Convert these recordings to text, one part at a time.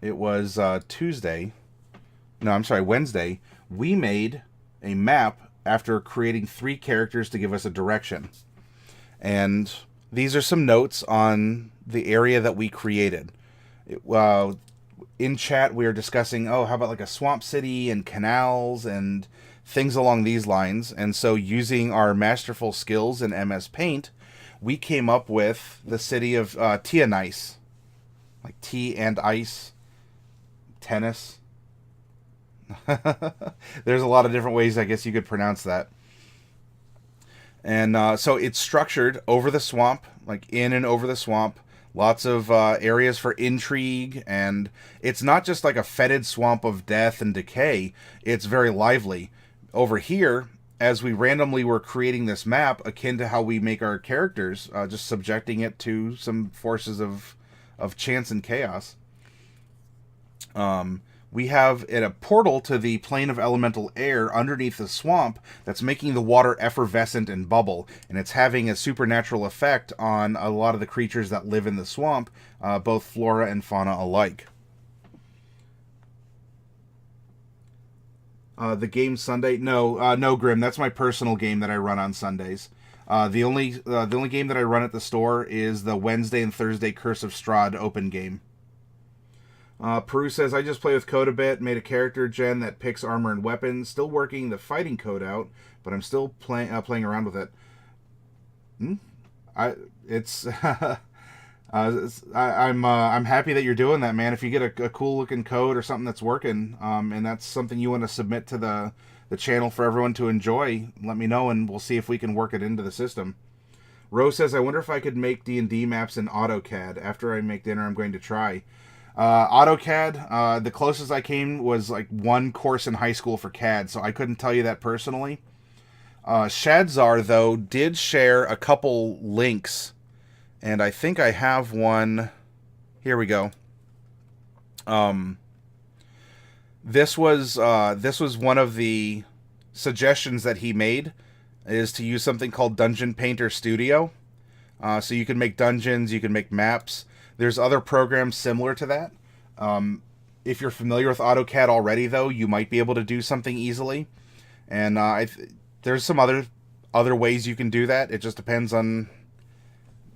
it was Tuesday. No, I'm sorry, Wednesday. We made a map after creating 3 characters to give us a direction. And these are some notes on the area that we created. In chat, we are discussing, oh, how about like a swamp city and canals and things along these lines. And so, using our masterful skills in MS Paint, we came up with the city of Teonice, like tea and ice, tennis. There's a lot of different ways I guess you could pronounce that. And so it's structured over the swamp, like in and over the swamp. Lots of areas for intrigue, and it's not just like a fetid swamp of death and decay. It's very lively. Over here, as we randomly were creating this map, akin to how we make our characters, just subjecting it to some forces of chance and chaos. We have a portal to the plane of elemental air underneath the swamp that's making the water effervescent and bubble, and it's having a supernatural effect on a lot of the creatures that live in the swamp, both flora and fauna alike. The game Sunday? No, no, Grim. That's my personal game that I run on Sundays. The only game that I run at the store is the Wednesday and Thursday Curse of Strahd open game. Peru says, I just play with code a bit, made a character gen that picks armor and weapons, still working the fighting code out, but I'm still playing around with it. It's I'm happy that you're doing that, man. If you get a cool looking code or something that's working, and that's something you want to submit to the channel for everyone to enjoy, let me know and we'll see if we can work it into the system. Rose says, I wonder if I could make D&D maps in AutoCAD. After I make dinner, I'm going to try. AutoCAD, the closest I came was like one course in high school for CAD, so I couldn't tell you that personally. Shadzar, though, did share a couple links, and I think I have one. Here we go. This was one of the suggestions that he made, is to use something called Dungeon Painter Studio. So you can make dungeons, you can make maps. There's other programs similar to that. If you're familiar with AutoCAD already, though, you might be able to do something easily. And there's some other ways you can do that. It just depends on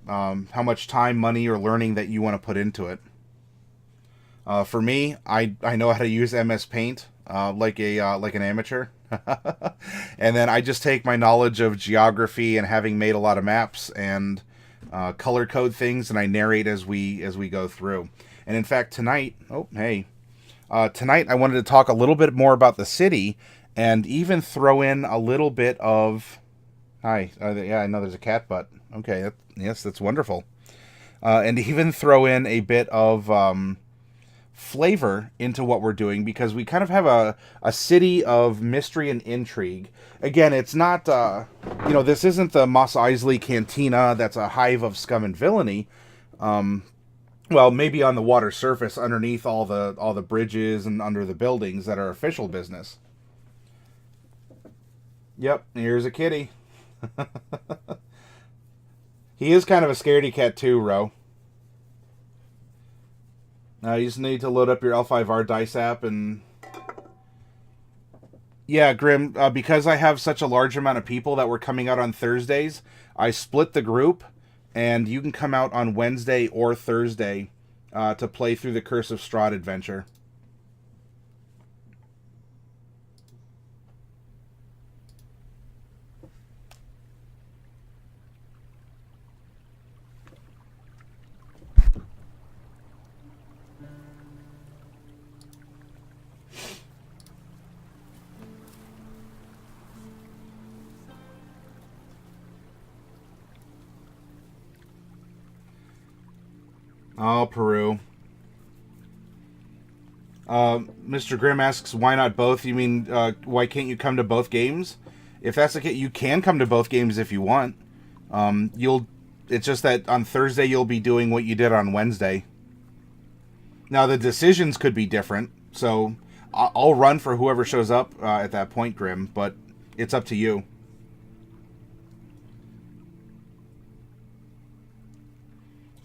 how much time, money, or learning that you want to put into it. For me, I know how to use MS Paint like an amateur. And then I just take my knowledge of geography and having made a lot of maps and color code things, and I narrate as we go through. And in fact, tonight I wanted to talk a little bit more about the city, and even throw in a little bit of yeah, I know there's a cat butt. Okay, yes, that's wonderful. And even throw in a bit of flavor into what we're doing, because we kind of have a city of mystery and intrigue. Again, it's not, this isn't the Mos Eisley Cantina that's a hive of scum and villainy. Well, maybe on the water surface underneath all the bridges and under the buildings that are official business. Yep, here's a kitty. He is kind of a scaredy cat too, Ro. You just need to load up your L5R dice app and... Yeah, Grim, because I have such a large amount of people that were coming out on Thursdays, I split the group, and you can come out on Wednesday or Thursday to play through the Curse of Strahd adventure. Oh, Peru. Mr. Grimm asks, why not both? You mean, why can't you come to both games? If that's the case, you can come to both games if you want. It's just that on Thursday you'll be doing what you did on Wednesday. Now, the decisions could be different, so I'll run for whoever shows up at that point, Grim, but it's up to you.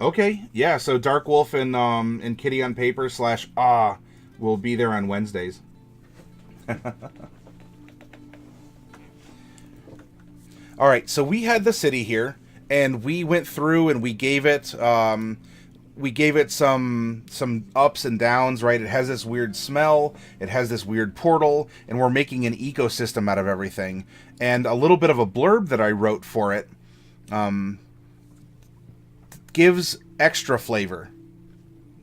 Okay, yeah. So Dark Wolf and Kitty on Paper / will be there on Wednesdays. All right, so we had the city here, and we went through and we gave it some ups and downs. Right, it has this weird smell, it has this weird portal, and we're making an ecosystem out of everything. And a little bit of a blurb that I wrote for it gives extra flavor,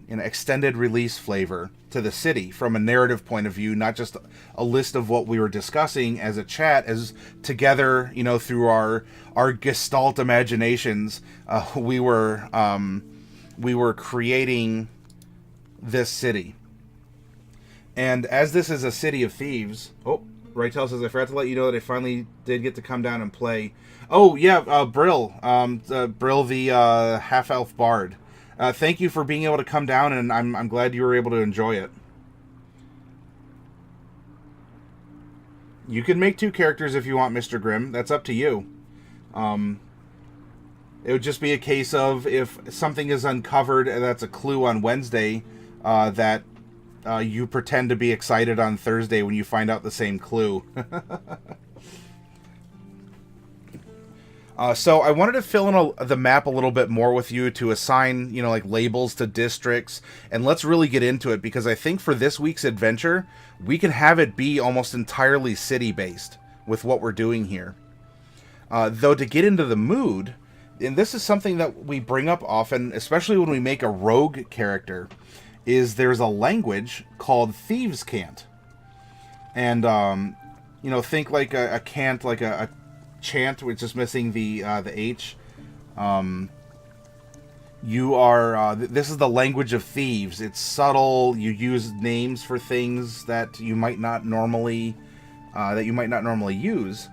an extended release flavor to the city from a narrative point of view, not just a list of what we were discussing as a chat, as together, through our gestalt imaginations, we were creating this city. And as this is a city of thieves, Rytel says, I forgot to let you know that I finally did get to come down and play. Oh yeah, Brill, Brill the half elf bard. Thank you for being able to come down, and I'm glad you were able to enjoy it. You can make 2 characters if you want, Mr. Grimm. That's up to you. It would just be a case of if something is uncovered, and that's a clue on Wednesday, that you pretend to be excited on Thursday when you find out the same clue. So I wanted to fill in the map a little bit more with you to assign, like labels to districts, and let's really get into it, because I think for this week's adventure, we can have it be almost entirely city-based with what we're doing here. Though to get into the mood, and this is something that we bring up often, especially when we make a rogue character, is there's a language called Thieves Cant. And, think like a cant, like a chant, which is missing the H. You are, this is the language of thieves. It's subtle. You use names for things that you might not normally, use.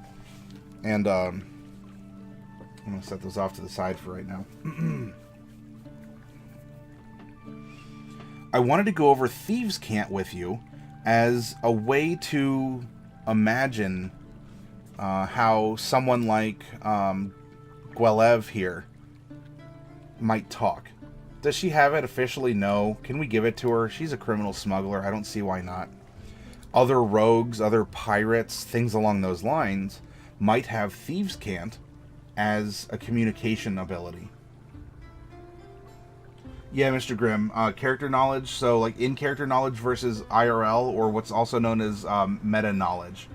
And, I'm going to set those off to the side for right now. I wanted to go over Thieves Cant with you as a way to imagine how someone like Gwelev here might talk. Does she have it officially? No. Can we give it to her? She's a criminal smuggler. I don't see why not. Other rogues, other pirates, things along those lines might have Thieves Cant as a communication ability. Yeah, Mr. Grimm. Character knowledge, so like in-character knowledge versus IRL, or what's also known as meta knowledge.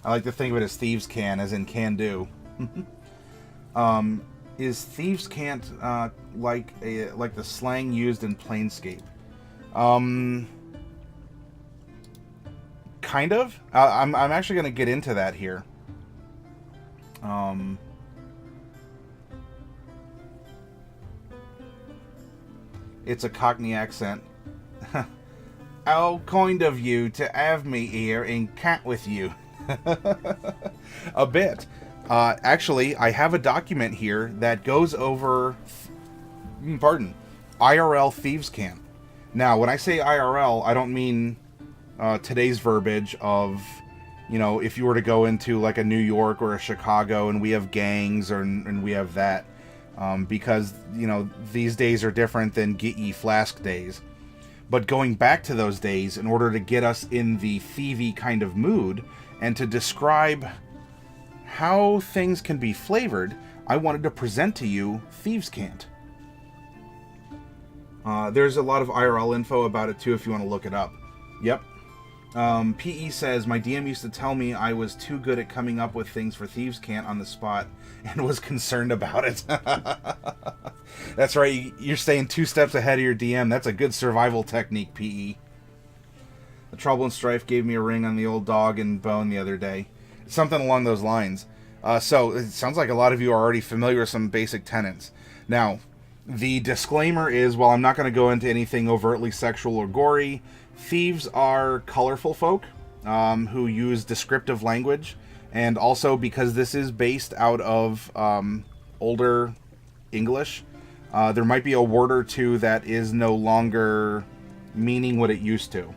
I like to think of it as Thieves Can, as in can do. Is Thieves Cant like the slang used in Planescape? Kind of. I'm actually going to get into that here. It's a Cockney accent. How kind of you to have me here and cat with you. A bit. Actually, I have a document here that goes over, IRL Thieves Cant. Now, when I say IRL, I don't mean today's verbiage of, if you were to go into like a New York or a Chicago and we have gangs and we have that. Because, these days are different than Get Ye Flask days. But going back to those days, in order to get us in the thievy kind of mood, and to describe how things can be flavored, I wanted to present to you Thieves Cant. There's a lot of IRL info about it too if you want to look it up. Yep. PE says, my DM used to tell me I was too good at coming up with things for Thieves Cant on the spot and was concerned about it. That's right, you're staying 2 steps ahead of your DM. That's a good survival technique, PE. The Trouble and Strife gave me a ring on the old dog and bone the other day. Something along those lines. So it sounds like a lot of you are already familiar with some basic tenets. Now, the disclaimer is, while I'm not going to go into anything overtly sexual or gory, thieves are colorful folk who use descriptive language, and also because this is based out of older English, there might be a word or two that is no longer meaning what it used to.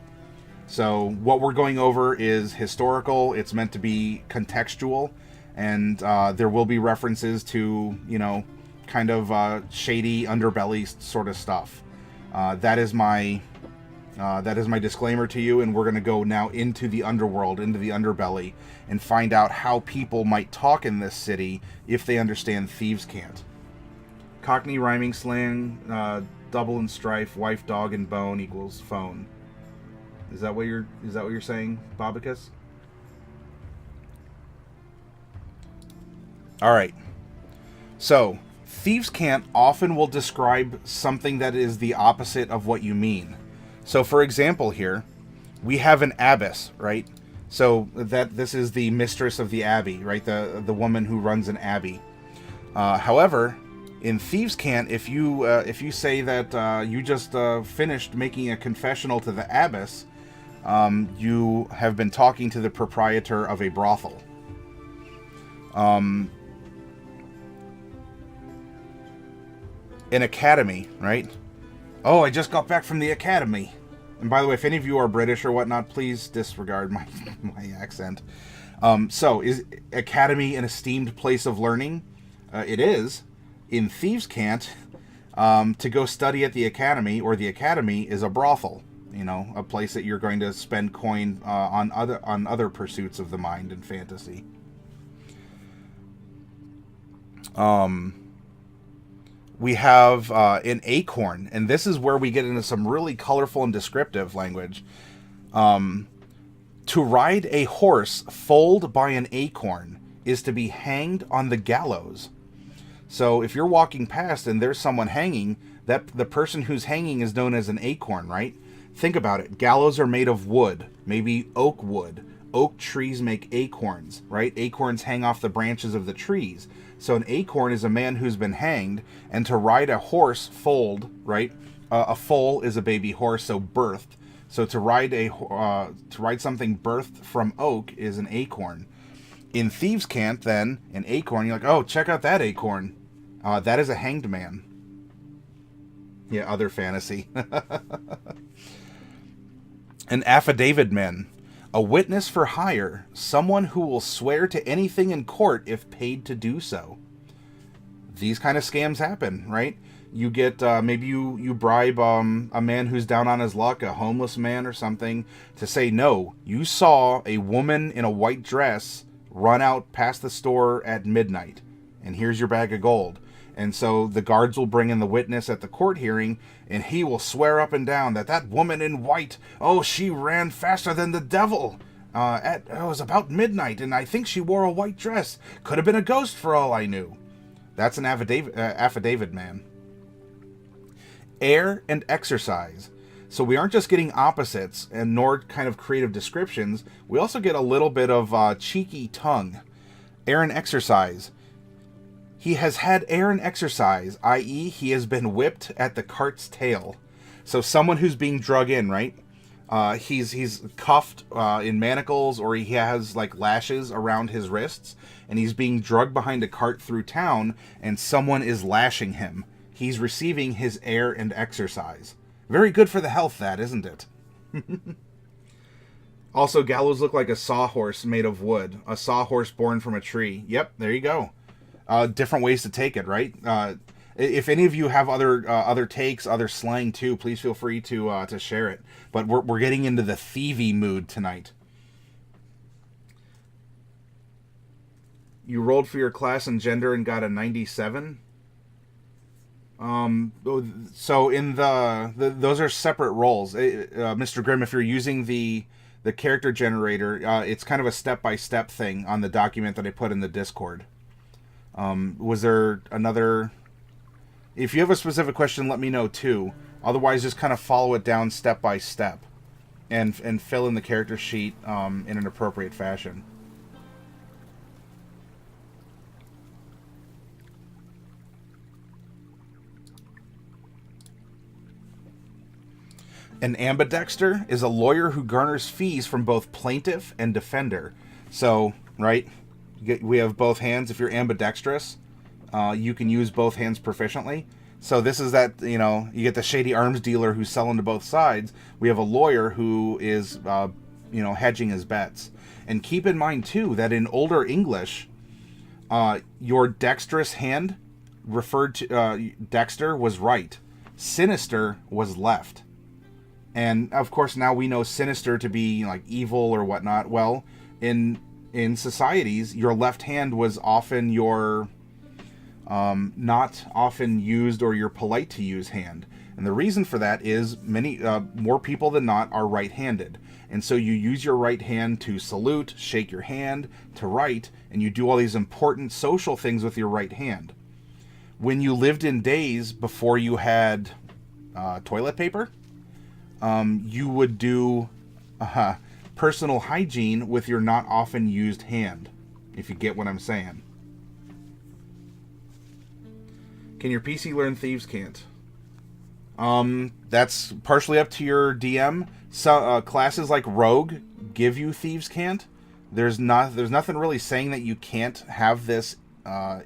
So what we're going over is historical, it's meant to be contextual, and there will be references to, kind of shady underbelly sort of stuff. That is my disclaimer to you, and we're going to go now into the underworld, into the underbelly, and find out how people might talk in this city if they understand Thieves Cant. Cockney rhyming slang, double and strife, wife, dog, and bone equals phone. Is that what you're saying, Bobicus? All right. So, Thieves Cant often will describe something that is the opposite of what you mean. So, for example, here we have an abbess, right? So that this is the mistress of the abbey, right? The woman who runs an abbey. However, in Thieves Cant, if you say that you just finished making a confessional to the abbess, you have been talking to the proprietor of a brothel. An academy, right? Oh, I just got back from the academy. And by the way, if any of you are British or whatnot, please disregard my accent. So, is academy an esteemed place of learning? It is. In Thieves Cant, to go study at the academy, or the academy is a brothel. A place that you're going to spend coin on other pursuits of the mind and fantasy. We have an acorn, and this is where we get into some really colorful and descriptive language. To ride a horse foaled by an acorn is to be hanged on the gallows. So if you're walking past and there's someone hanging, that the person who's hanging is known as an acorn, right? Think about it. Gallows are made of wood, maybe oak wood. Oak trees make acorns, right? Acorns hang off the branches of the trees. So an acorn is a man who's been hanged, and to ride a horse foaled, right? A foal is a baby horse, so birthed. So to ride something birthed from oak is an acorn. In Thieves Cant, then, an acorn, you're like, oh, check out that acorn. That is a hanged man. Yeah, other fantasy. An affidavit man. A witness for hire, someone who will swear to anything in court if paid to do so. These kind of scams happen, right? You get, maybe you bribe a man who's down on his luck, a homeless man or something, to say, no, you saw a woman in a white dress run out past the store at midnight, and here's your bag of gold. And so the guards will bring in the witness at the court hearing, and he will swear up and down that woman in white, oh, she ran faster than the devil. It was about midnight, and I think she wore a white dress. Could have been a ghost for all I knew. That's an affidavit man. Air and exercise. So we aren't just getting opposites and nor kind of creative descriptions. We also get a little bit of cheeky tongue. Air and exercise. He has had air and exercise, i.e. he has been whipped at the cart's tail. So someone who's being drug in, right? He's cuffed in manacles, or he has like lashes around his wrists, and he's being drugged behind a cart through town, and someone is lashing him. He's receiving his air and exercise. Very good for the health, that, isn't it? Also, gallows look like a sawhorse made of wood. A sawhorse born from a tree. Yep, there you go. Different ways to take it, right? If any of you have other takes, other slang too, please feel free to share it. But we're getting into the thievy mood tonight. You rolled for your class and gender and got a 97. So in those are separate rolls. Mr. Grimm, if you're using the character generator, it's kind of a step-by-step thing on the document that I put in the Discord. Was there another... If you have a specific question, let me know too. Otherwise, just kind of follow it down step by step, and fill in the character sheet in an appropriate fashion. An ambidexter is a lawyer who garners fees from both plaintiff and defender. So, right, we have both hands. If you're ambidextrous, you can use both hands proficiently. So this is that, you get the shady arms dealer who's selling to both sides. We have a lawyer who is, hedging his bets. And keep in mind, too, that in older English, Your dexterous hand referred to dexter was right, sinister was left. And of course now we know sinister to be like evil or whatnot. Well, in societies, your left hand was often your not often used or your polite to use hand. And the reason for that is many more people than not are right-handed. And so you use your right hand to salute, shake your hand, to write, and you do all these important social things with your right hand. When you lived in days before you had toilet paper, you would do personal hygiene with your not often used hand, if you get what I'm saying. Can your PC learn Thieves Cant? That's partially up to your DM. So, classes like Rogue give you Thieves Cant. There's nothing really saying that you can't have this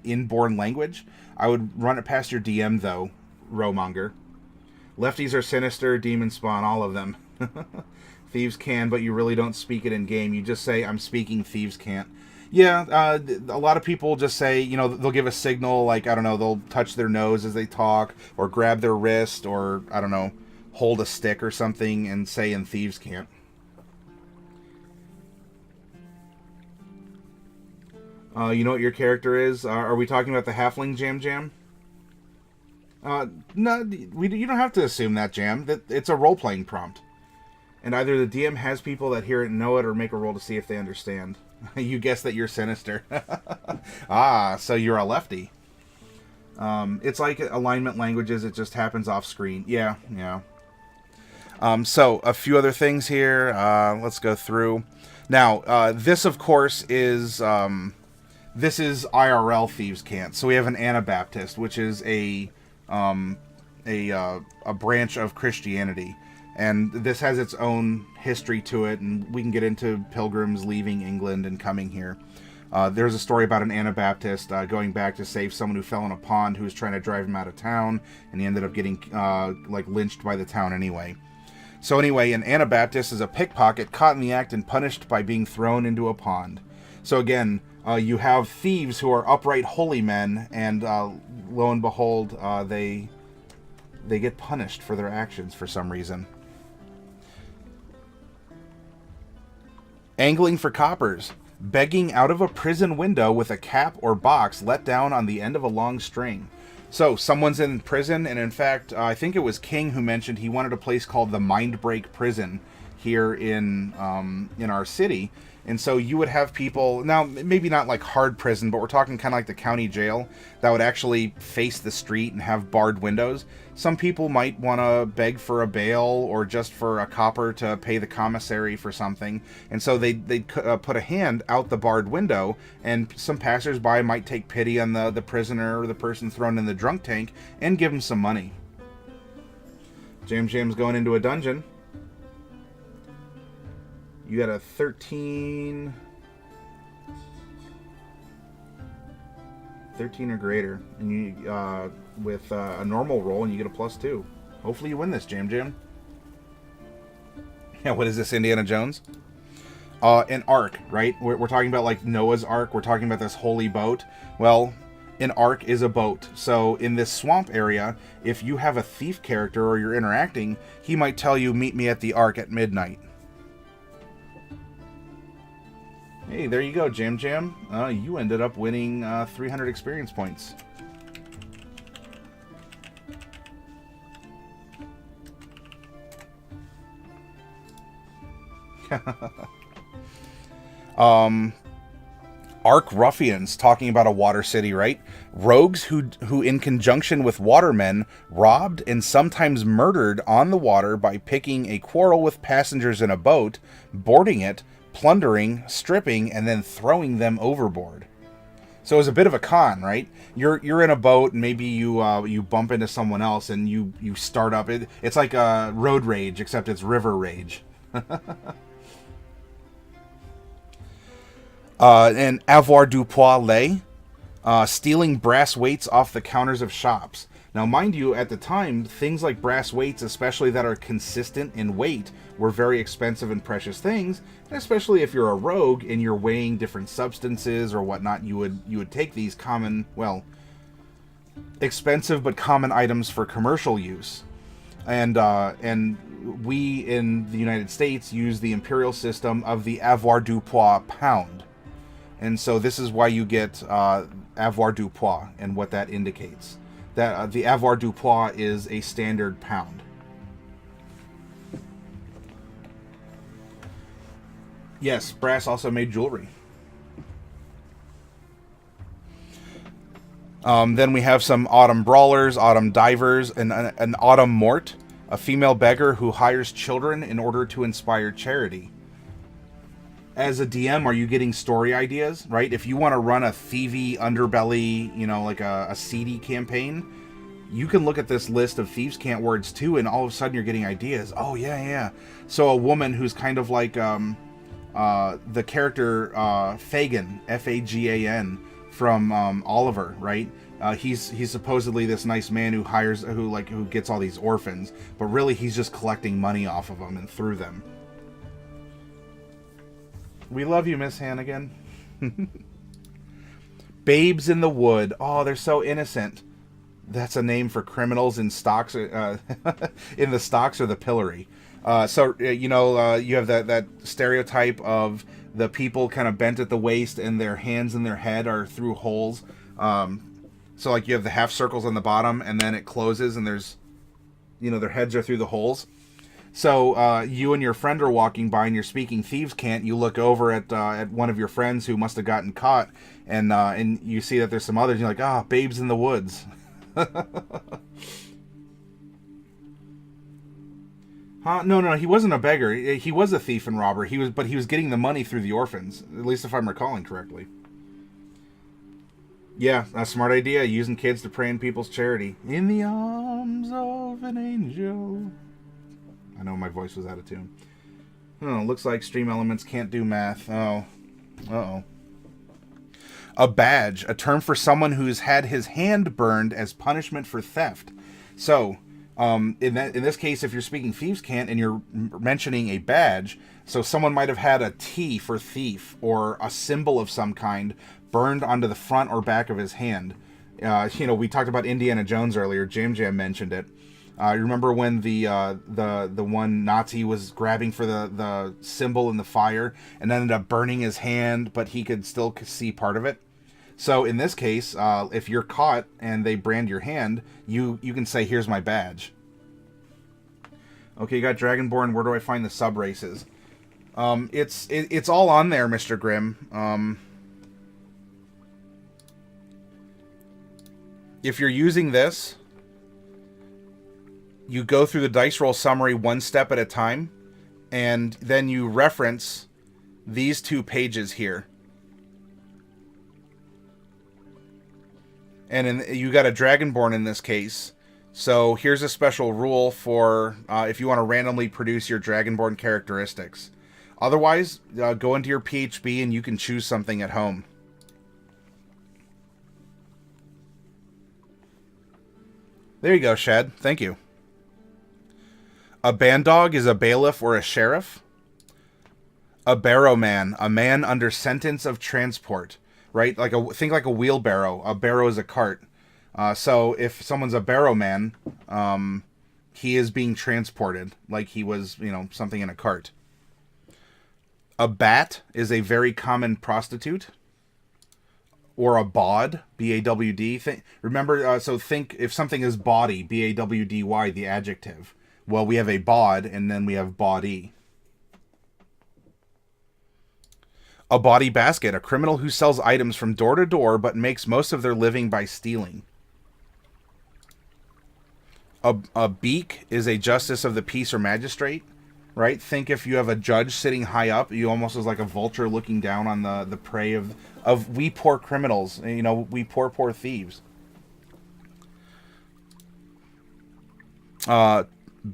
inborn language. I would run it past your DM though, Rowmonger. Lefties are sinister, demon spawn, all of them. Thieves can, but you really don't speak it in game. You just say, I'm speaking Thieves Cant. Yeah, a lot of people just say, they'll give a signal, like, I don't know, they'll touch their nose as they talk, or grab their wrist, or, I don't know, hold a stick or something and say in Thieves Cant. You know what your character is? Are we talking about the Halfling Jam Jam? No, you don't have to assume that, Jam. It's a role-playing prompt. And either the DM has people that hear it and know it, or make a roll to see if they understand. You guess that you're sinister. So you're a lefty. It's like alignment languages, it just happens off screen. Yeah. So, a few other things here. Let's go through. Now, this, of course, is... this is IRL Thieves Cant. So we have an Anabaptist, which is a branch of Christianity. And this has its own history to it, and we can get into pilgrims leaving England and coming here. There's a story about an Anabaptist going back to save someone who fell in a pond who was trying to drive him out of town, and he ended up getting lynched by the town anyway. So anyway, an Anabaptist is a pickpocket caught in the act and punished by being thrown into a pond. So again, you have thieves who are upright holy men, and lo and behold, they get punished for their actions for some reason. Angling for coppers. Begging out of a prison window with a cap or box let down on the end of a long string. So, someone's in prison, and in fact, I think it was King who mentioned he wanted a place called the Mindbreak Prison here in our city. And so you would have people, now maybe not like hard prison, but we're talking kind of like the county jail that would actually face the street and have barred windows. Some people might want to beg for a bail or just for a copper to pay the commissary for something. And so they'd put a hand out the barred window, and some passersby might take pity on the prisoner or the person thrown in the drunk tank and give them some money. Jam's going into a dungeon. You got a 13 or greater, and you with a normal roll, and you get a +2. Hopefully you win this, Jam. Yeah, what is this, Indiana Jones? An ark, right? We're talking about like Noah's Ark. We're talking about this holy boat. Well, an ark is a boat. So in this swamp area, if you have a thief character or you're interacting, he might tell you, meet me at the ark at midnight. Hey, there you go, Jam. You ended up winning 300 experience points. Ark ruffians, talking about a water city, right? Rogues who in conjunction with watermen robbed and sometimes murdered on the water by picking a quarrel with passengers in a boat, boarding it, plundering, stripping, and then throwing them overboard. So it was a bit of a con, right? You're in a boat, and maybe you bump into someone else, and you start up. It's like a road rage, except it's river rage. And avoir du poil lait, stealing brass weights off the counters of shops. Now, mind you, at the time, things like brass weights, especially that are consistent in weight, were very expensive and precious things. And especially if you're a rogue and you're weighing different substances or whatnot, you would take these common, well, expensive but common items for commercial use. And we in the United States use the imperial system of the avoir du poids pound. And so this is why you get avoir du poids and what that indicates. That the avoir du poids is a standard pound. Yes, brass also made jewelry. Then we have some autumn brawlers, autumn divers, and an autumn Mort, a female beggar who hires children in order to inspire charity. As a DM, are you getting story ideas, right? If you want to run a thievy underbelly, like a seedy campaign, you can look at this list of Thieves Cant words too, and all of a sudden you're getting ideas. Oh, yeah. So a woman who's kind of like the character Fagin, Fagan, from Oliver, right? He's supposedly this nice man who gets all these orphans, but really he's just collecting money off of them and through them. We love you, Miss Hannigan. Babes in the Wood. Oh, they're so innocent. That's a name for criminals in stocks, in the stocks or the pillory. You have that stereotype of the people kind of bent at the waist and their hands and their head are through holes. So like you have the half circles on the bottom and then it closes and there's, their heads are through the holes. So you and your friend are walking by and you're speaking Thieves Cant. You look over at one of your friends who must have gotten caught, and you see that there's some others. And you're like, babes in the woods. Huh? No, he wasn't a beggar. He was a thief and robber. He was getting the money through the orphans, at least if I'm recalling correctly. Yeah, a smart idea, using kids to prey on people's charity. In the arms of an angel. I know my voice was out of tune. Oh, looks like Stream Elements can't do math. Oh. Uh-oh. A badge, a term for someone who's had his hand burned as punishment for theft. So, in this case, if you're speaking Thieves Cant and you're mentioning a badge, so someone might have had a T for thief or a symbol of some kind burned onto the front or back of his hand. We talked about Indiana Jones earlier. Jam mentioned it. Remember when the one Nazi was grabbing for the symbol in the fire and ended up burning his hand, but he could still see part of it? So in this case, if you're caught and they brand your hand, you can say, "Here's my badge." Okay, you got Dragonborn. Where do I find the sub races? It's all on there, Mr. Grimm. If you're using this, you go through the dice roll summary one step at a time, and then you reference these 2 pages here. And you got a Dragonborn in this case. So here's a special rule for if you want to randomly produce your Dragonborn characteristics. Otherwise, go into your PHB and you can choose something at home. There you go, Shed. Thank you. A bandog is a bailiff or a sheriff. A barrowman, a man under sentence of transport. Right? Think like a wheelbarrow. A barrow is a cart. So if someone's a barrowman, he is being transported like he was, something in a cart. A bat is a very common prostitute. Or a bawd, B-A-W-D. Remember, so think if something is bawdy, B-A-W-D-Y, the adjective. Well, we have a bawd, and then we have bawdy. A bawdy basket, a criminal who sells items from door to door, but makes most of their living by stealing. A beak is a justice of the peace or magistrate, right? Think if you have a judge sitting high up, you almost as like a vulture looking down on the prey of we poor criminals, we poor thieves.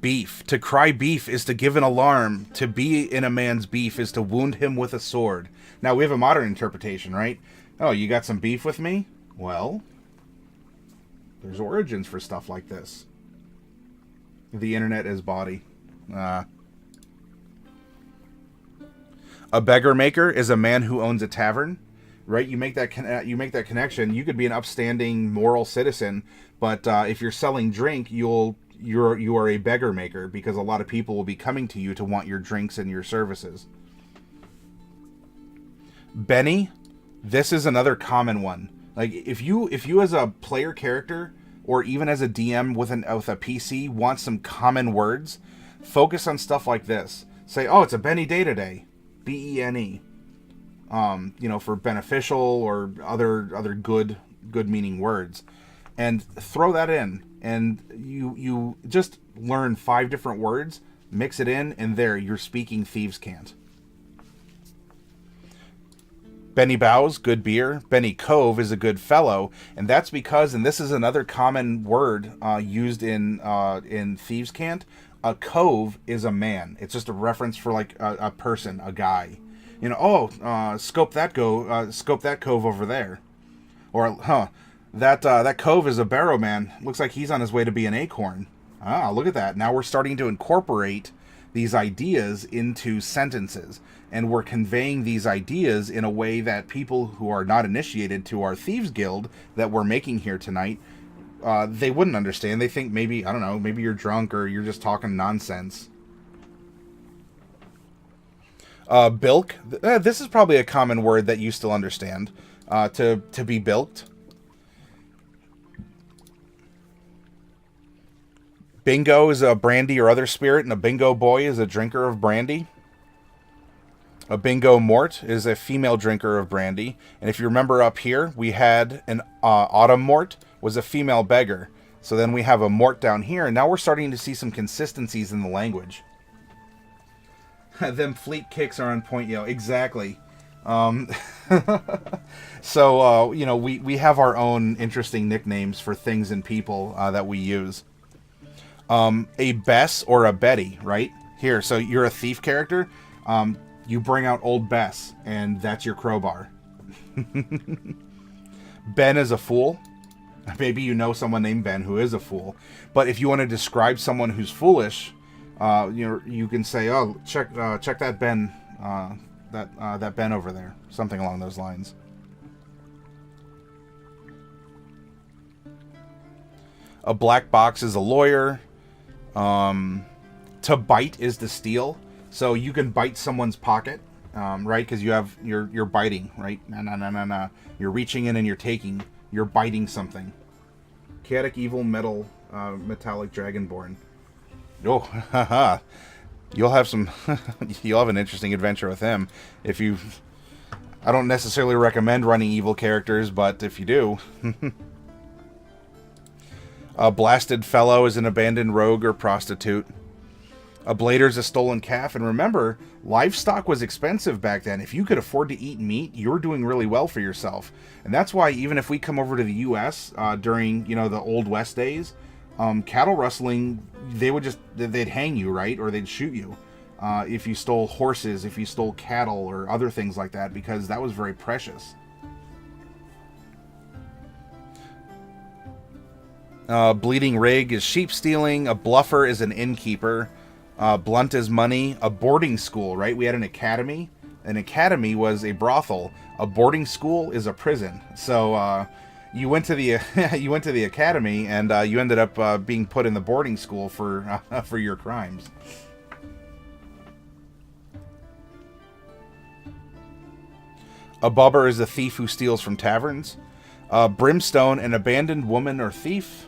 Beef. To cry beef is to give an alarm. To be in a man's beef is to wound him with a sword. Now, we have a modern interpretation, right? Oh, you got some beef with me? Well, There's origins for stuff like this. The internet is body. A beggar maker is a man who owns a tavern, right? You make that connection. You could be an upstanding moral citizen, but if you're selling drink, you are a beggar maker, because a lot of people will be coming to you to want your drinks and your services. Bene, this is another common one. Like if you as a player character or even as a DM with a PC want some common words, focus on stuff like this. Say, oh, it's a Bene day today, Bene. For beneficial or other good meaning words, and throw that in, and you just learn 5 different words, mix it in, and there you're speaking Thieves Cant. Bene bows, good beer. Bene Cove is a good fellow, and that's because, and this is another common word used in Thieves Cant, a cove is a man. It's just a reference for like a person, a guy. Scope that cove over there, or that cove is a barrow man. Looks like he's on his way to be an acorn. Ah, look at that. Now we're starting to incorporate these ideas into sentences, and we're conveying these ideas in a way that people who are not initiated to our Thieves Guild that we're making here tonight, they wouldn't understand. They think maybe, I don't know, maybe you're drunk or you're just talking nonsense. Bilk. This is probably a common word that you still understand. To be bilked. Bingo is a brandy or other spirit, and a bingo boy is a drinker of brandy. A bingo Mort is a female drinker of brandy. And if you remember up here, we had an autumn Mort was a female beggar. So then we have a Mort down here, and now we're starting to see some consistencies in the language. Them fleet kicks are on point, yo. Exactly. So, we have our own interesting nicknames for things and people that we use. A Bess or a Betty, right? Here, so you're a thief character. You bring out Old Bess, and that's your crowbar. Ben is a fool. Maybe you know someone named Ben who is a fool. But if you want to describe someone who's foolish, you can say, "Oh, check that Ben, that Ben over there," something along those lines. A black box is a lawyer. To bite is to steal. So you can bite someone's pocket, right? Because you're biting, right? No. You're reaching in and you're taking. You're biting something. Chaotic evil metallic dragonborn. Oh, haha. You'll have an interesting adventure with him. I don't necessarily recommend running evil characters, but if you do. A blasted fellow is an abandoned rogue or prostitute. A blader's a stolen calf. And remember, livestock was expensive back then. If you could afford to eat meat, you were doing really well for yourself. And that's why even if we come over to the U.S. During the Old West days, cattle rustling, they'd hang you, right? Or they'd shoot you if you stole horses, if you stole cattle, or other things like that, because that was very precious. Bleeding rig is sheep stealing. A bluffer is an innkeeper. Blunt is money. A boarding school, right? We had an academy. An academy was a brothel. A boarding school is a prison. So you went to the academy, and you ended up being put in the boarding school for your crimes. A bubber is a thief who steals from taverns. Brimstone, an abandoned woman or thief.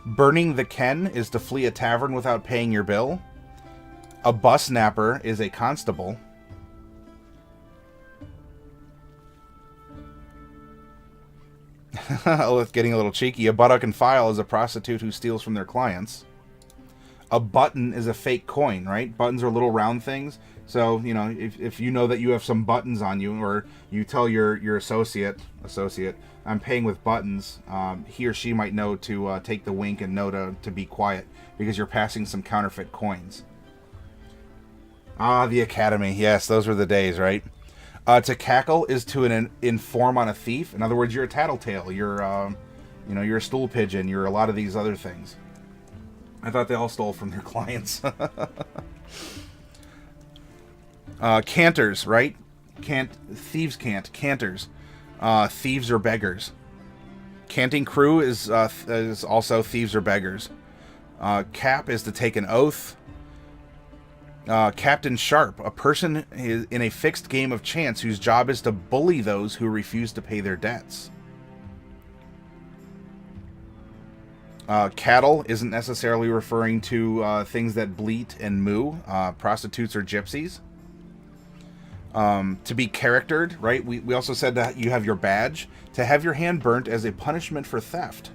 Burning the ken is to flee a tavern without paying your bill. A bus napper is a constable. Getting a little cheeky. A buttock and file is a prostitute who steals from their clients. A button is a fake coin, right? Buttons are little round things. So, if you know that you have some buttons on you, or you tell your associate, I'm paying with buttons, he or she might know to take the wink and know to be quiet, because you're passing some counterfeit coins. Ah, the academy. Yes, those were the days, right? To cackle is to inform on a thief. In other words, you're a tattletale. You're a stool pigeon. You're a lot of these other things. I thought they all stole from their clients. Canters, right? Thieves cant. Canters. Thieves or beggars. Canting crew is also thieves or beggars. Cap is to take an oath. Captain Sharp, a person in a fixed game of chance whose job is to bully those who refuse to pay their debts. Cattle isn't necessarily referring to things that bleat and moo, prostitutes or gypsies. To be charactered, right? We also said that you have your badge. To have your hand burnt as a punishment for theft.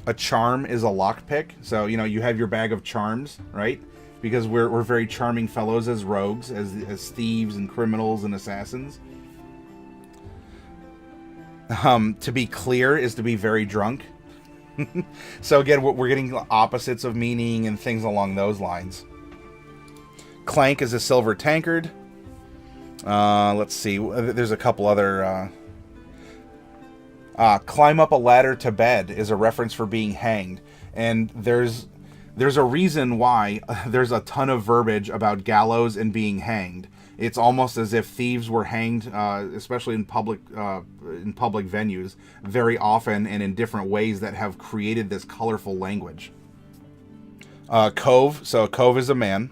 A charm is a lockpick. So, you have your bag of charms, right? Because we're very charming fellows as rogues, as thieves and criminals and assassins. To be clear is to be very drunk. So again, we're getting opposites of meaning and things along those lines. Clank is a silver tankard. Let's see. There's a couple other... climb up a ladder to bed is a reference for being hanged. And there's a reason why there's a ton of verbiage about gallows and being hanged. It's almost as if thieves were hanged, especially in public venues, very often and in different ways that have created this colorful language. Cove. So Cove is a man.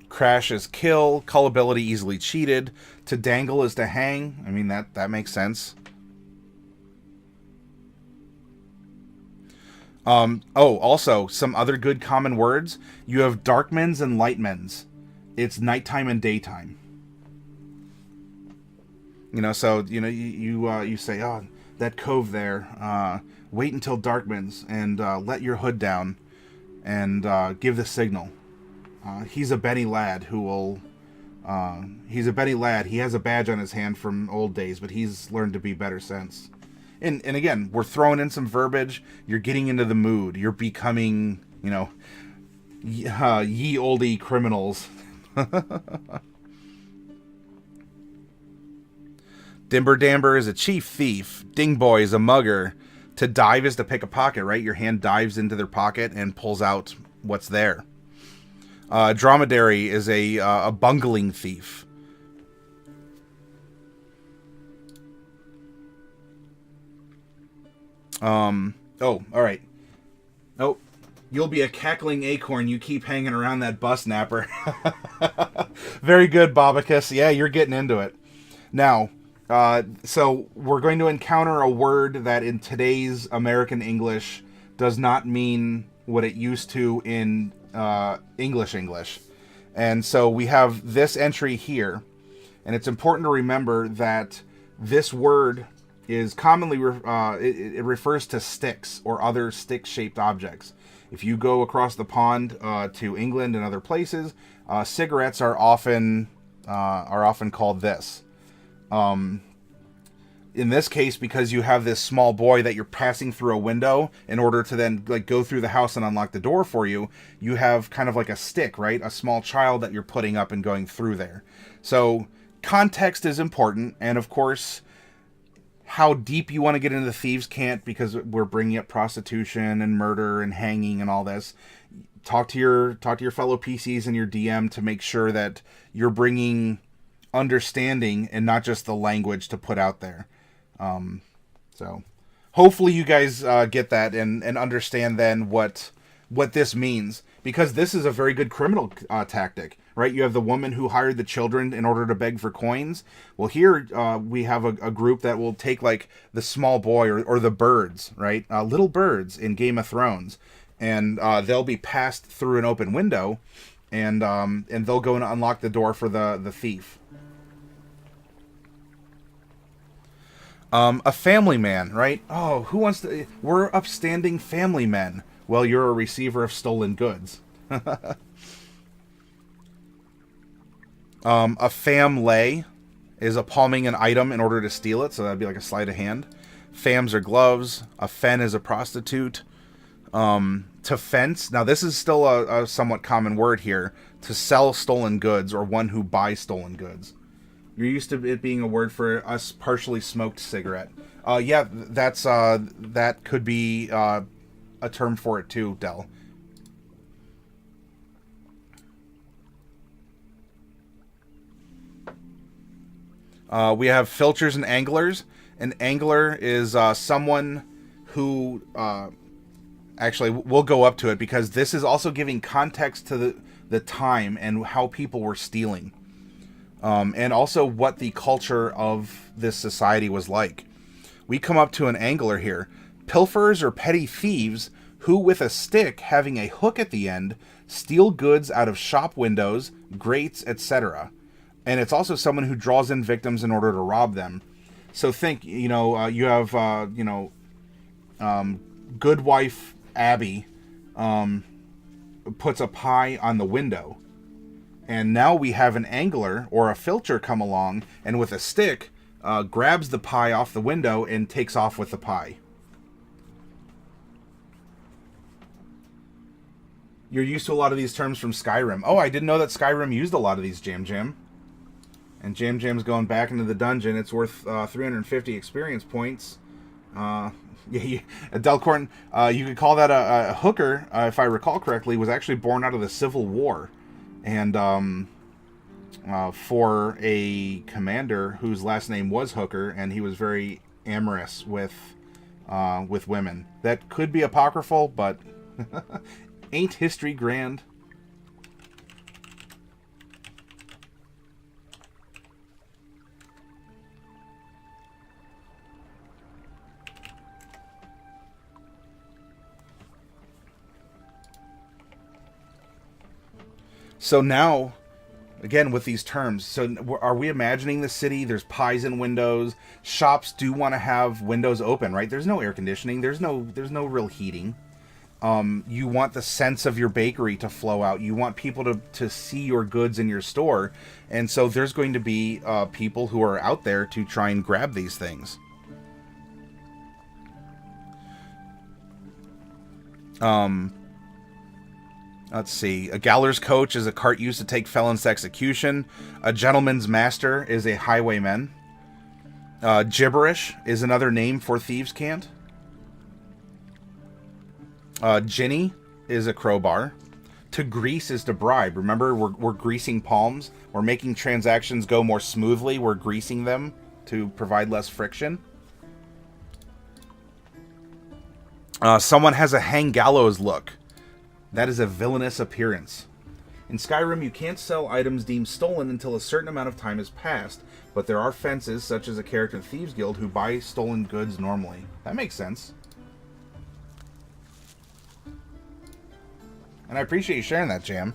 Crash is kill. Cullability easily cheated. To dangle is to hang. I mean, that makes sense. Also, some other good common words. You have darkmens and lightmens. It's nighttime and daytime. So, you say, oh, that cove there, wait until darkmens and let your hood down and give the signal. He's a Bene lad who will... he's a Bene lad. He has a badge on his hand from old days, but he's learned to be better since. And again, we're throwing in some verbiage. You're getting into the mood. You're becoming, ye olde criminals. Dimber Damber is a chief thief. Ding Boy is a mugger. To dive is to pick a pocket, right? Your hand dives into their pocket and pulls out what's there. Dromedary is a bungling thief. All right. Oh, you'll be a cackling acorn. You keep hanging around that bus napper. Very good, Bobicus. Yeah, you're getting into it. Now, so we're going to encounter a word that in today's American English does not mean what it used to in English. And so we have this entry here, and it's important to remember that this word is commonly it refers to sticks or other stick-shaped objects. If you go across the pond to England and other places, cigarettes are often called this. In this case, because you have this small boy that you're passing through a window in order to then go through the house and unlock the door for you, you have kind of like a stick, right? A small child that you're putting up and going through there. So context is important, and of course, how deep you want to get into the Thieves Cant, because we're bringing up prostitution and murder and hanging and all this. Talk to your fellow PCs and your DM to make sure that you're bringing understanding and not just the language to put out there. So hopefully you guys get that and understand then what this means, because this is a very good criminal tactic, right? You have the woman who hired the children in order to beg for coins. Well, here we have a group that will take like the small boy or the birds, right? Little birds in Game of Thrones, and they'll be passed through an open window, and they'll go and unlock the door for the thief. A family man, right? Oh, who wants to... We're upstanding family men. Well, you're a receiver of stolen goods. A fam lay is a palming an item in order to steal it, so that'd be like a sleight of hand. Fams are gloves. A fen is a prostitute. To fence. Now, this is still a somewhat common word here. To sell stolen goods, or one who buys stolen goods. You're used to it being a word for a partially smoked cigarette. Yeah, that could be a term for it too, Del. We have filchers and anglers. An angler is someone who... actually, we'll go up to it, because this is also giving context to the time and how people were stealing. And also what the culture of this society was like. We come up to an angler here. Pilferers or petty thieves who, with a stick having a hook at the end, steal goods out of shop windows, grates, etc. And it's also someone who draws in victims in order to rob them. So think, you have, good wife Abby puts a pie on the window. And now we have an angler or a filcher come along and with a stick grabs the pie off the window and takes off with the pie. You're used to a lot of these terms from Skyrim. Oh, I didn't know that Skyrim used a lot of these, Jam Jam. And Jam Jam's going back into the dungeon. It's worth 350 experience points. Delcorn, you could call that a hooker, if I recall correctly, was actually born out of the Civil War. And for a commander whose last name was Hooker, and he was very amorous with women. That could be apocryphal, but ain't history grand? So now, again, with these terms, so are we imagining the city? There's pies in windows. Shops do want to have windows open, right? There's no air conditioning. There's no real heating. You want the sense of your bakery to flow out. You want people to see your goods in your store. And so there's going to be people who are out there to try and grab these things. Let's see. A galler's coach is a cart used to take felons to execution. A gentleman's master is a highwayman. Gibberish is another name for Thieves Cant. Ginny is a crowbar. To grease is to bribe. Remember, we're greasing palms. We're making transactions go more smoothly. We're greasing them to provide less friction. Someone has a hang gallows look. That is a villainous appearance. In Skyrim, you can't sell items deemed stolen until a certain amount of time has passed, but there are fences, such as a character in Thieves Guild, who buy stolen goods normally. That makes sense. And I appreciate you sharing that, Jam.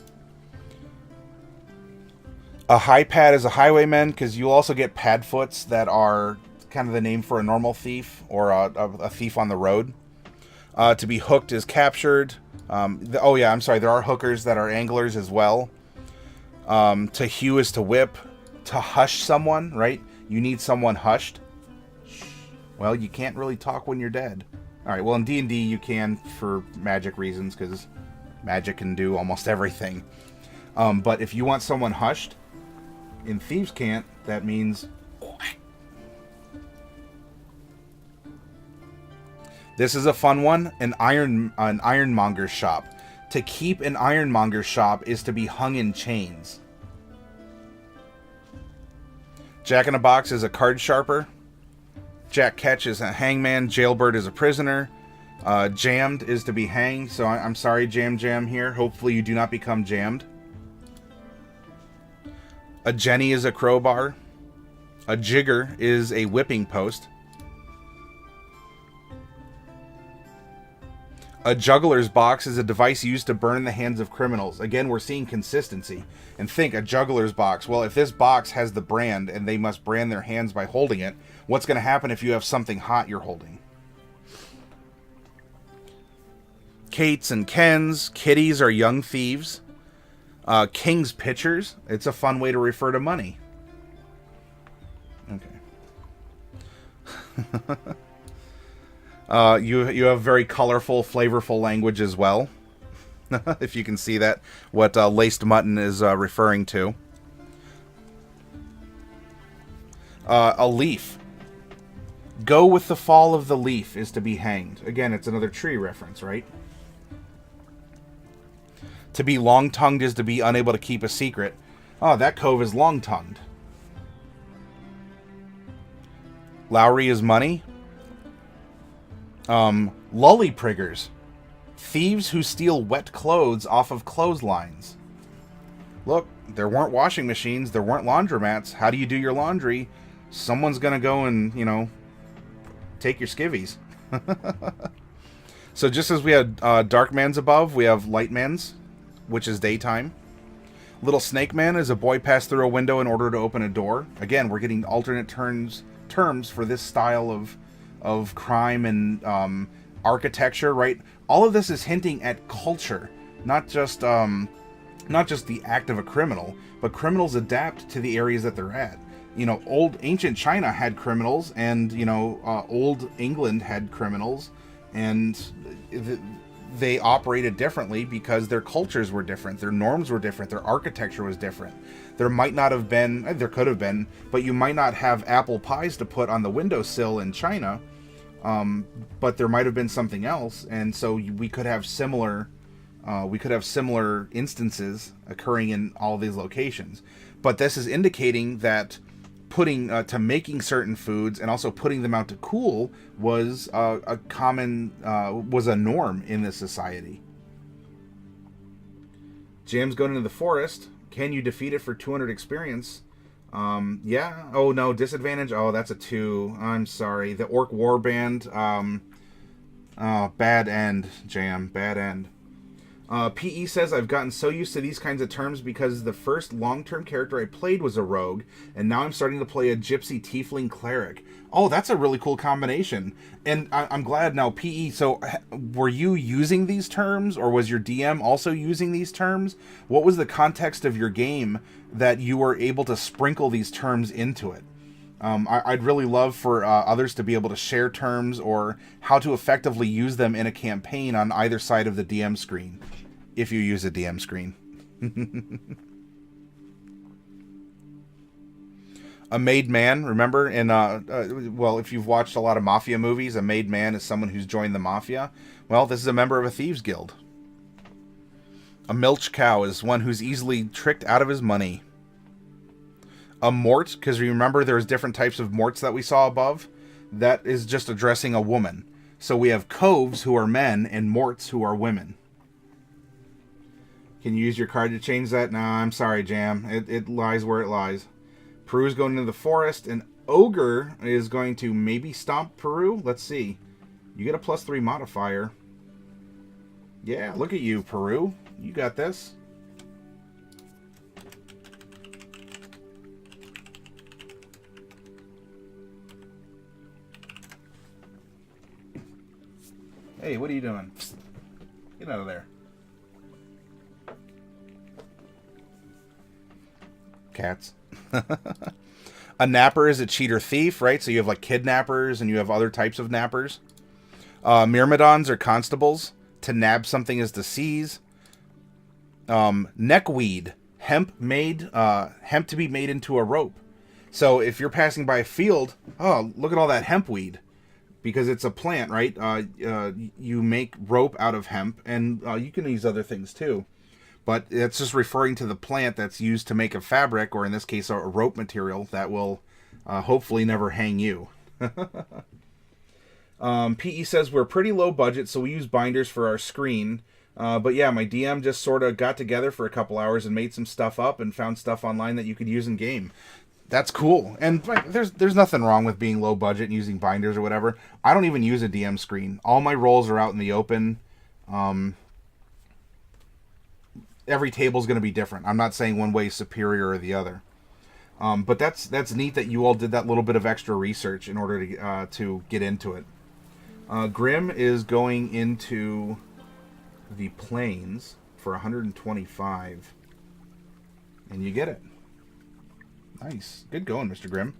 A high pad is a highwayman, because you'll also get padfoots that are kind of the name for a normal thief, or a thief on the road. To be hooked is captured. Oh yeah, I'm sorry. There are hookers that are anglers as well. To hew is to whip. To hush someone, right? You need someone hushed. Well, you can't really talk when you're dead. All right. Well, in D&D you can for magic reasons, because magic can do almost everything. But if you want someone hushed, in Thieves Cant, that means. This is a fun one, an ironmonger's shop. To keep an ironmonger's shop is to be hung in chains. Jack-in-a-box is a card sharper. Jack Ketch is a hangman. Jailbird is a prisoner. Jammed is to be hanged. So I'm sorry, Jam here. Hopefully you do not become jammed. A Jenny is a crowbar. A jigger is a whipping post. A juggler's box is a device used to burn the hands of criminals. Again, we're seeing consistency. And think, a juggler's box. Well, if this box has the brand, and they must brand their hands by holding it, what's going to happen if you have something hot you're holding? Kates and Kens. Kitties are young thieves. King's pitchers. It's a fun way to refer to money. Okay. You have very colorful, flavorful language as well. If you can see that, what laced mutton is referring to. A leaf. Go with the fall of the leaf is to be hanged. Again, it's another tree reference, right? To be long-tongued is to be unable to keep a secret. Oh, that cove is long-tongued. Lowry is money. Lullypriggers. Thieves who steal wet clothes off of clotheslines. Look, there weren't washing machines, there weren't laundromats. How do you do your laundry? Someone's gonna go and, take your skivvies. So just as we had Dark Man's above, we have Light Man's, which is daytime. Little Snake Man is a boy passed through a window in order to open a door. Again, we're getting alternate terms for this style of crime and architecture, right? All of this is hinting at culture, not just the act of a criminal, but criminals adapt to the areas that they're at. Old ancient China had criminals, and old England had criminals, and they operated differently because their cultures were different, their norms were different, their architecture was different. There could have been, but you might not have apple pies to put on the windowsill in China, but there might have been something else, and so we could have similar instances occurring in all these locations. But this is indicating that making certain foods and also putting them out to cool was a norm in this society. Jam's going into the forest. Can you defeat it for 200 experience? Yeah. Oh no, disadvantage. Oh, that's a 2. I'm sorry. The Orc Warband. Bad end, Jam. Bad end. PE says, I've gotten so used to these kinds of terms because the first long-term character I played was a rogue, and now I'm starting to play a gypsy tiefling cleric. Oh, that's a really cool combination. And I'm glad now, PE, so were you using these terms, or was your DM also using these terms? What was the context of your game that you were able to sprinkle these terms into it? I'd really love for others to be able to share terms or how to effectively use them in a campaign on either side of the DM screen, if you use a DM screen. A made man, remember? If you've watched a lot of mafia movies, a made man is someone who's joined the mafia. Well, this is a member of a thieves guild. A milch cow is one who's easily tricked out of his money. A mort, because remember there's different types of morts that we saw above. That is just addressing a woman. So we have coves who are men and morts who are women. Can you use your card to change that? No, I'm sorry, Jam. It lies where it lies. Peru's going into the forest, and Ogre is going to maybe stomp Peru. Let's see. You get a +3 modifier. Yeah, look at you, Peru. You got this. Hey, what are you doing? Get out of there. Cats. A napper is a cheater thief, right? So you have like kidnappers and you have other types of nappers. Myrmidons are constables. To nab something is to seize. Neckweed. Hemp to be made into a rope. So if you're passing by a field, oh, look at all that hemp weed. Because it's a plant, right? You make rope out of hemp, and you can use other things too. But it's just referring to the plant that's used to make a fabric, or in this case, a rope material that will hopefully never hang you. PE says, we're pretty low budget, so we use binders for our screen. But yeah, my DM just sort of got together for a couple hours and made some stuff up and found stuff online that you could use in game. That's cool. And there's nothing wrong with being low budget and using binders or whatever. I don't even use a DM screen. All my rolls are out in the open. Every table's going to be different. I'm not saying one way is superior or the other. But that's neat that you all did that little bit of extra research in order to get into it. Grim is going into the plains for 125. And you get it. Nice. Good going, Mr. Grimm.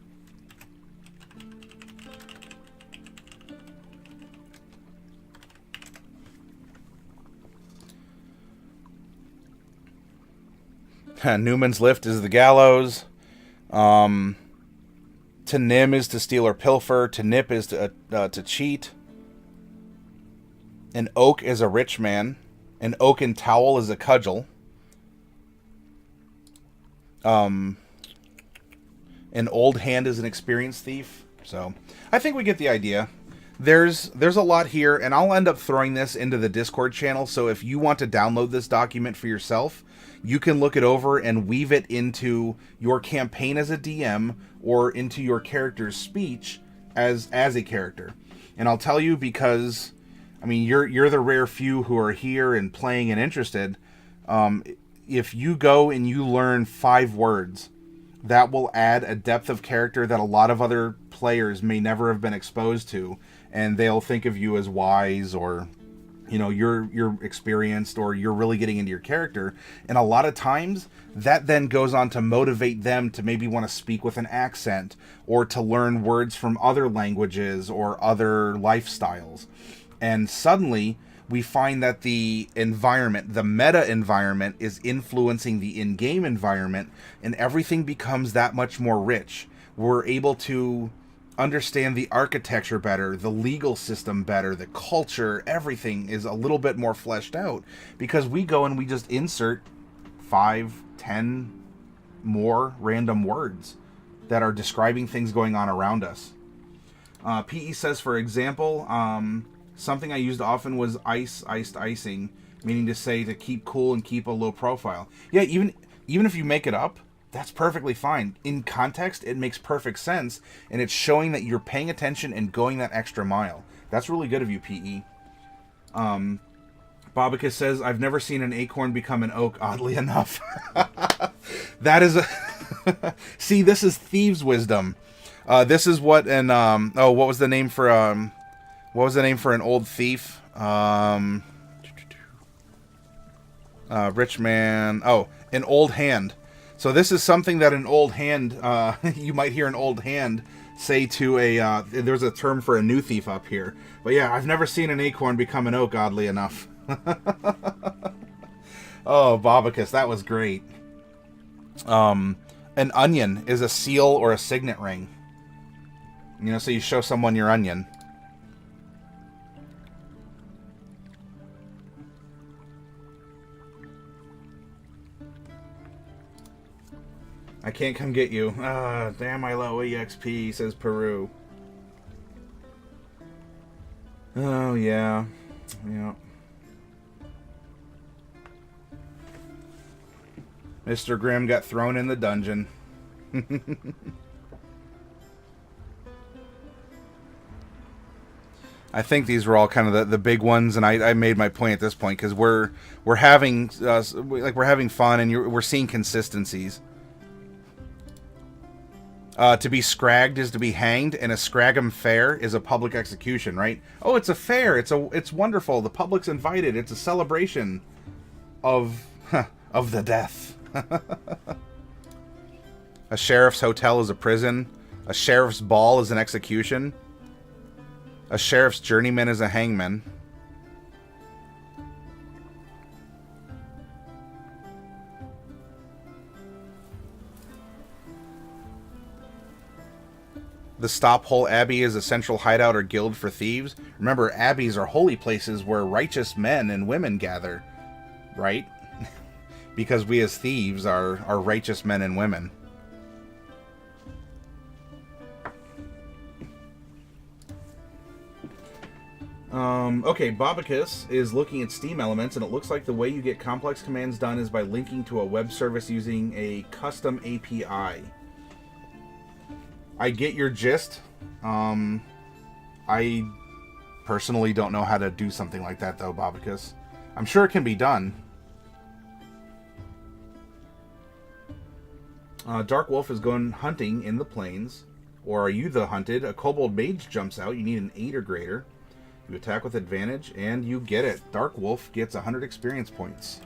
Newman's lift is the gallows. To nim is to steal or pilfer. To nip is to cheat. An oak is a rich man. An oaken towel is a cudgel. An old hand is an experienced thief. So I think we get the idea. There's a lot here, and I'll end up throwing this into the Discord channel, so if you want to download this document for yourself, you can look it over and weave it into your campaign as a DM or into your character's speech as a character. And I'll tell you, because I mean, you're the rare few who are here and playing and interested. If you go and you learn 5 words, that will add a depth of character that a lot of other players may never have been exposed to, and they'll think of you as wise, or you're experienced, or you're really getting into your character. And a lot of times that then goes on to motivate them to maybe want to speak with an accent, or to learn words from other languages or other lifestyles. And suddenly we find that the environment, the meta environment, is influencing the in-game environment, and everything becomes that much more rich. We're able to understand the architecture better, the legal system better, the culture, everything is a little bit more fleshed out, because we go and we just insert 5, 10 more random words that are describing things going on around us. PE says, for example, something I used often was icing, meaning to say to keep cool and keep a low profile. Yeah, even if you make it up, that's perfectly fine. In context, it makes perfect sense, and it's showing that you're paying attention and going that extra mile. That's really good of you, PE. Bobicus says, I've never seen an acorn become an oak, oddly enough. That is a... See, this is thieves' wisdom. This is what an... what was the name for... What was the name for an old thief? Rich man. Oh, an old hand. So this is something that an old hand, you might hear an old hand say to a, there's a term for a new thief up here. But yeah, I've never seen an acorn become an oak, oddly enough. Oh, Bobicus, that was great. An onion is a seal or a signet ring. So you show someone your onion. I can't come get you. Damn my low EXP, says Peru. Oh, yeah. Yeah. Mr. Grimm got thrown in the dungeon. I think these were all kind of the big ones, and I made my point at this point, because we're having we're having fun, and we're seeing consistencies. To be scragged is to be hanged, and a scragum fair is a public execution, right? Oh, it's a fair. It's wonderful. The public's invited. It's a celebration of the death. A sheriff's hotel is a prison. A sheriff's ball is an execution. A sheriff's journeyman is a hangman. The Stophole Abbey is a central hideout or guild for thieves. Remember, abbeys are holy places where righteous men and women gather, right? Because we as thieves are righteous men and women. Okay, Bobicus is looking at Steam elements, and it looks like the way you get complex commands done is by linking to a web service using a custom API. I get your gist. I personally don't know how to do something like that, though, Bobicus. I'm sure it can be done. Dark Wolf is going hunting in the plains. Or are you the hunted? A kobold mage jumps out. You need an 8 or greater. You attack with advantage, and you get it. Dark Wolf gets 100 experience points.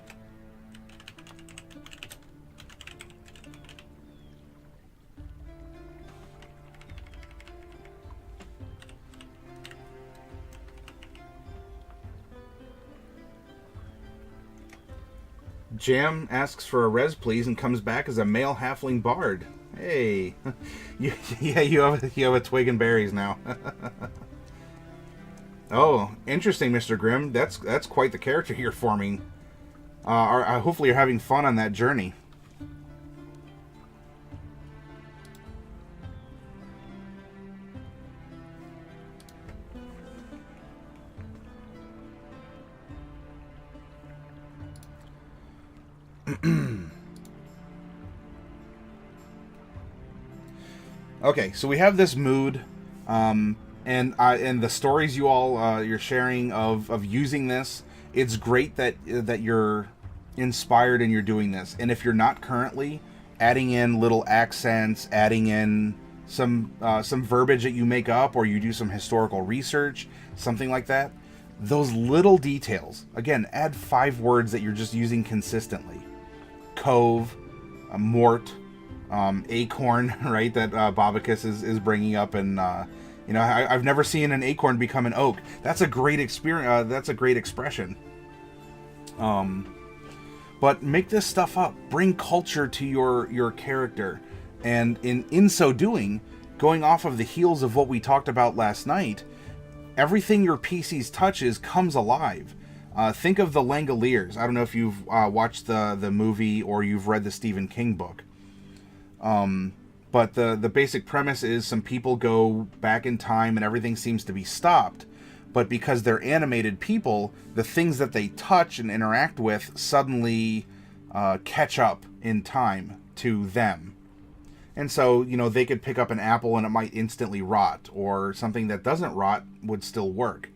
Jam asks for a res, please, and comes back as a male halfling bard. Hey, you have a twig and berries now. Oh, interesting, Mr. Grimm. That's quite the character you're forming. Hopefully, you're having fun on that journey. Okay, so we have this mood, and the stories you all you're sharing of using this. It's great that you're inspired and you're doing this. And if you're not currently, adding in little accents, adding in some verbiage that you make up, or you do some historical research, something like that. Those little details. Again, add 5 words that you're just using consistently. Cove, Mort, Acorn, right? That Babacus is bringing up, and I've never seen an acorn become an oak. That's a great experience. That's a great expression. But make this stuff up. Bring culture to your character, and in so doing, going off of the heels of what we talked about last night, everything your PCs touches comes alive. Think of the Langoliers. I don't know if you've watched the movie or you've read the Stephen King book. But the basic premise is some people go back in time and everything seems to be stopped. But because they're animated people, the things that they touch and interact with suddenly catch up in time to them. And so, they could pick up an apple and it might instantly rot, or something that doesn't rot would still work.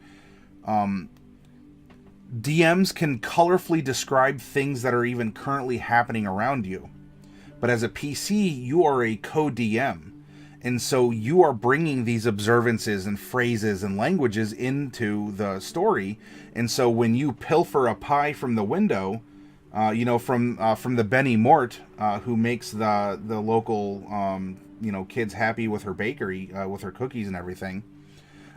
DMs can colorfully describe things that are even currently happening around you. But as a PC, you are a co-DM. And so you are bringing these observances and phrases and languages into the story. And so when you pilfer a pie from the window, from the Bene Mort, who makes the local, kids happy with her bakery, with her cookies and everything,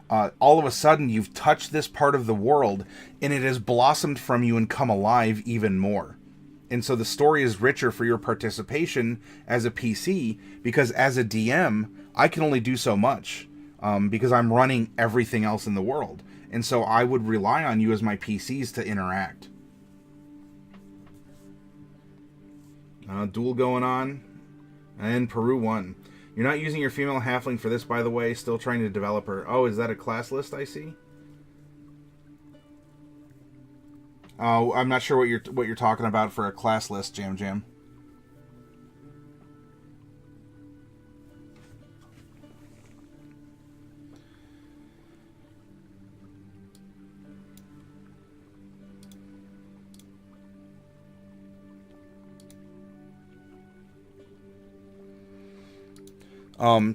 all of a sudden you've touched this part of the world and it has blossomed from you and come alive even more. And so the story is richer for your participation as a PC, because as a DM, I can only do so much, because I'm running everything else in the world. And so I would rely on you as my PCs to interact. Duel going on. And Peru won. You're not using your female halfling for this, by the way. Still trying to develop her. Oh, is that a class list I see? Oh, I'm not sure what you're talking about for a class list, Jam.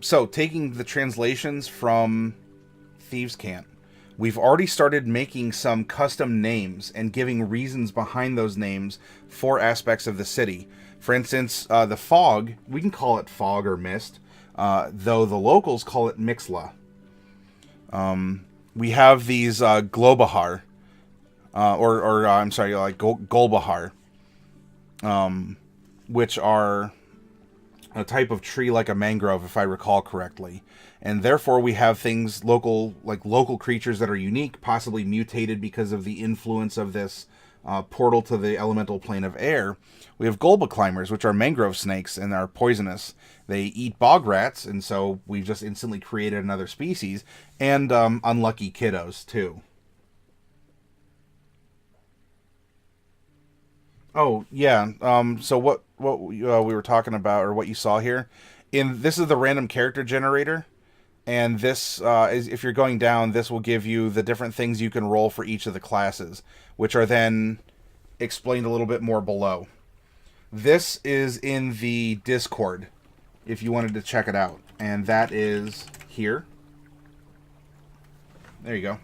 So taking the translations from Thieves Cant, we've already started making some custom names and giving reasons behind those names for aspects of the city. For instance, the fog, we can call it fog or mist, though the locals call it Mixla. We have these Globahar, Golbahar, which are a type of tree like a mangrove, if I recall correctly. And therefore we have things local creatures that are unique, possibly mutated because of the influence of this portal to the elemental plane of air. We have Golba climbers, which are mangrove snakes and are poisonous. They eat bog rats, and so we've just instantly created another species. And unlucky kiddos, too. Oh, yeah. So what we were talking about, or what you saw here, this is the random character generator, and this is, if you're going down, this will give you the different things you can roll for each of the classes, which are then explained a little bit more below. This is in the Discord, if you wanted to check it out, and that is here. There you go.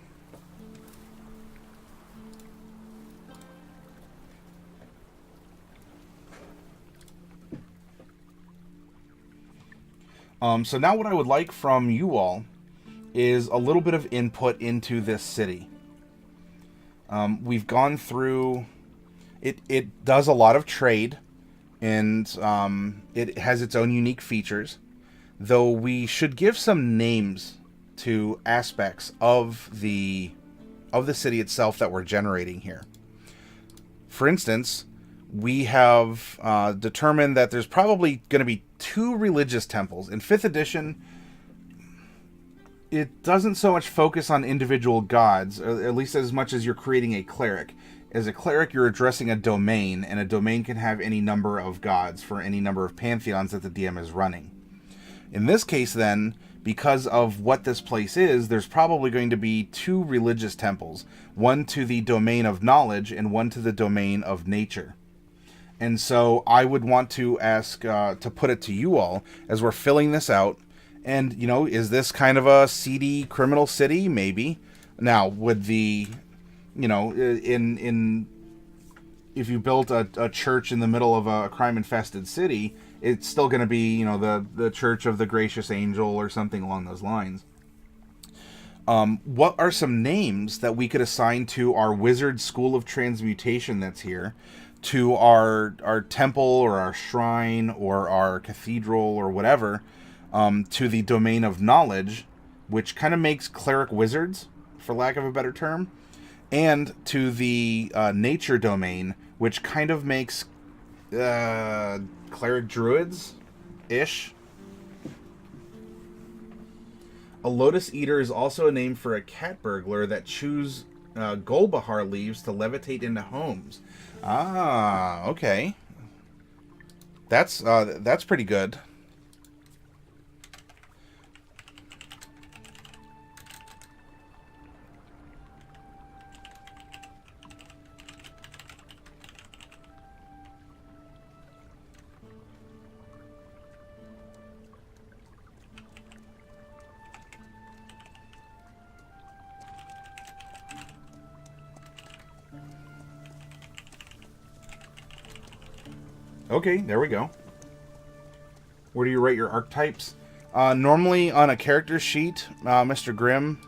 So now what I would like from you all is a little bit of input into this city. We've gone through, It does a lot of trade, and it has its own unique features. Though we should give some names to aspects of the city itself that we're generating here. For instance, we have determined that there's probably going to be 2 religious temples. In 5th edition, it doesn't so much focus on individual gods, or at least as much as you're creating a cleric. As a cleric, you're addressing a domain, and a domain can have any number of gods for any number of pantheons that the DM is running. In this case, then, because of what this place is, there's probably going to be 2 religious temples, one to the domain of knowledge and one to the domain of nature. And so I would want to ask, to put it to you all, as we're filling this out, and, is this kind of a seedy criminal city? Maybe. Now, would the, if you built a church in the middle of a crime-infested city, it's still going to be, the Church of the Gracious Angel or something along those lines. What are some names that we could assign to our wizard school of transmutation that's here, to our temple or our shrine or our cathedral or whatever, to the domain of knowledge, which kind of makes cleric wizards, for lack of a better term, and to the nature domain, which kind of makes cleric druids-ish. A lotus eater is also a name for a cat burglar that chews Golbahar leaves to levitate into homes. Ah, okay. That's pretty good. Okay, there we go. Where do you rate your archetypes? Normally on a character sheet, Mr. Grimm,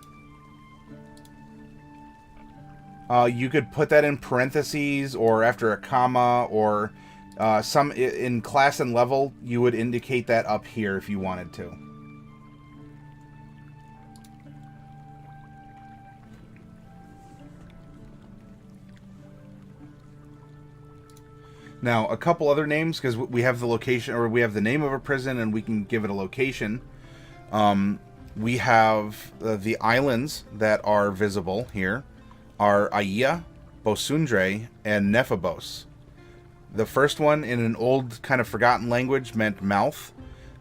you could put that in parentheses or after a comma, or some in class and level, you would indicate that up here if you wanted to. Now, a couple other names, because we have the location, or we have the name of a prison, and we can give it a location. We have the islands that are visible here are Aia, Bosundre, and Nephibos. The first one, in an old, kind of forgotten language, meant mouth.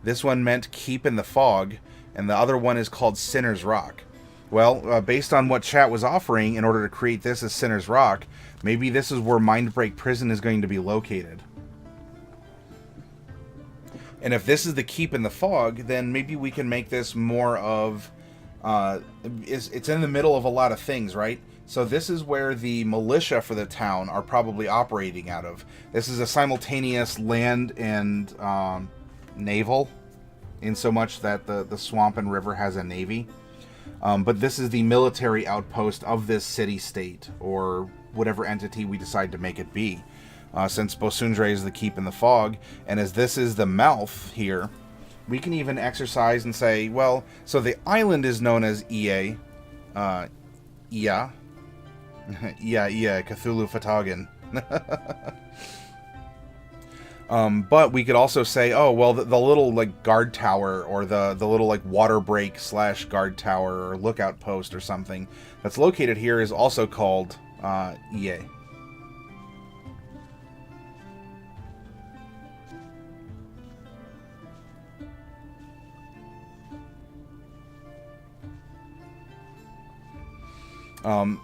This one meant keep in the fog, and the other one is called Sinner's Rock. Well, based on what chat was offering, in order to create this as Sinner's Rock, maybe this is where Mindbreak Prison is going to be located. And if this is the keep in the fog, then maybe we can make this more of... it's in the middle of a lot of things, right? So this is where the militia for the town are probably operating out of. This is a simultaneous land and naval, in so much that the swamp and river has a navy. But this is the military outpost of this city-state, or whatever entity we decide to make it be. Since Bosundre is the keep in the fog, and as this is the mouth here, we can even exercise and say, well, so the island is known as Ia, Ia, Cthulhu Fatagan. But we could also say, oh, well, the little, like, guard tower, or the little, like, water break / guard tower, or lookout post or something that's located here is also called EA.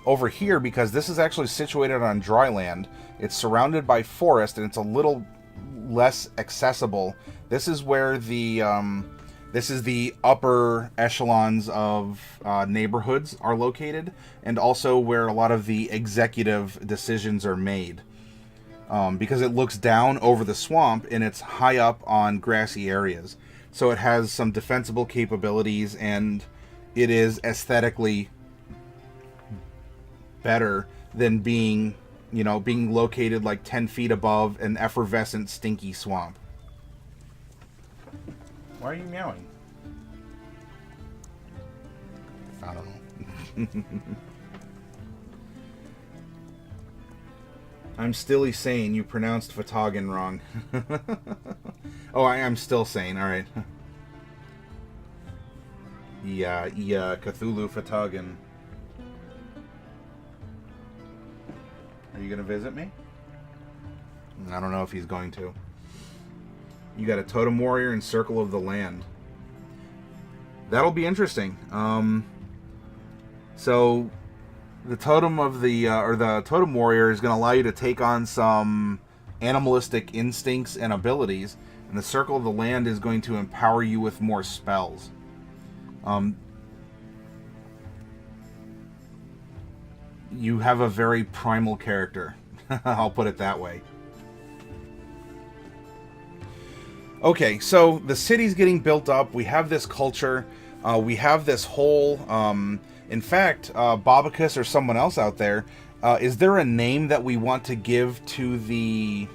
Over here, because this is actually situated on dry land, it's surrounded by forest, and it's a little less accessible. This is where the upper echelons of neighborhoods are located, and also where a lot of the executive decisions are made. Because it looks down over the swamp, and it's high up on grassy areas. So it has some defensible capabilities, and it is aesthetically better than being You know, being located like 10 feet above an effervescent, stinky swamp. Why are you meowing? I don't know. I'm still saying you pronounced Fatagan wrong. Oh, I am still saying. All right. Yeah, Cthulhu Fatagan. Are you going to visit me? I don't know if he's going to. You got a totem warrior and circle of the land. That'll be interesting. So the totem of the or the totem warrior is going to allow you to take on some animalistic instincts and abilities, and the circle of the land is going to empower you with more spells. You have a very primal character. I'll put it that way. Okay, so the city's getting built up. We have this culture. We have this whole... in fact, Bobicus or someone else out there, is there a name that we want to give to the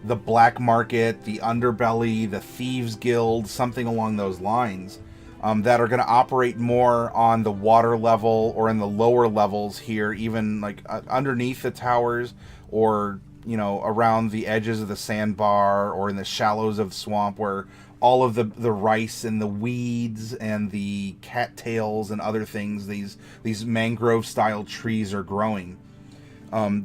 black market, the underbelly, the thieves guild, something along those lines, that are going to operate more on the water level or in the lower levels here, even like underneath the towers, or, you know, around the edges of the sandbar, or in the shallows of the swamp where all of the rice and the weeds and the cattails and other things, these mangrove style trees are growing.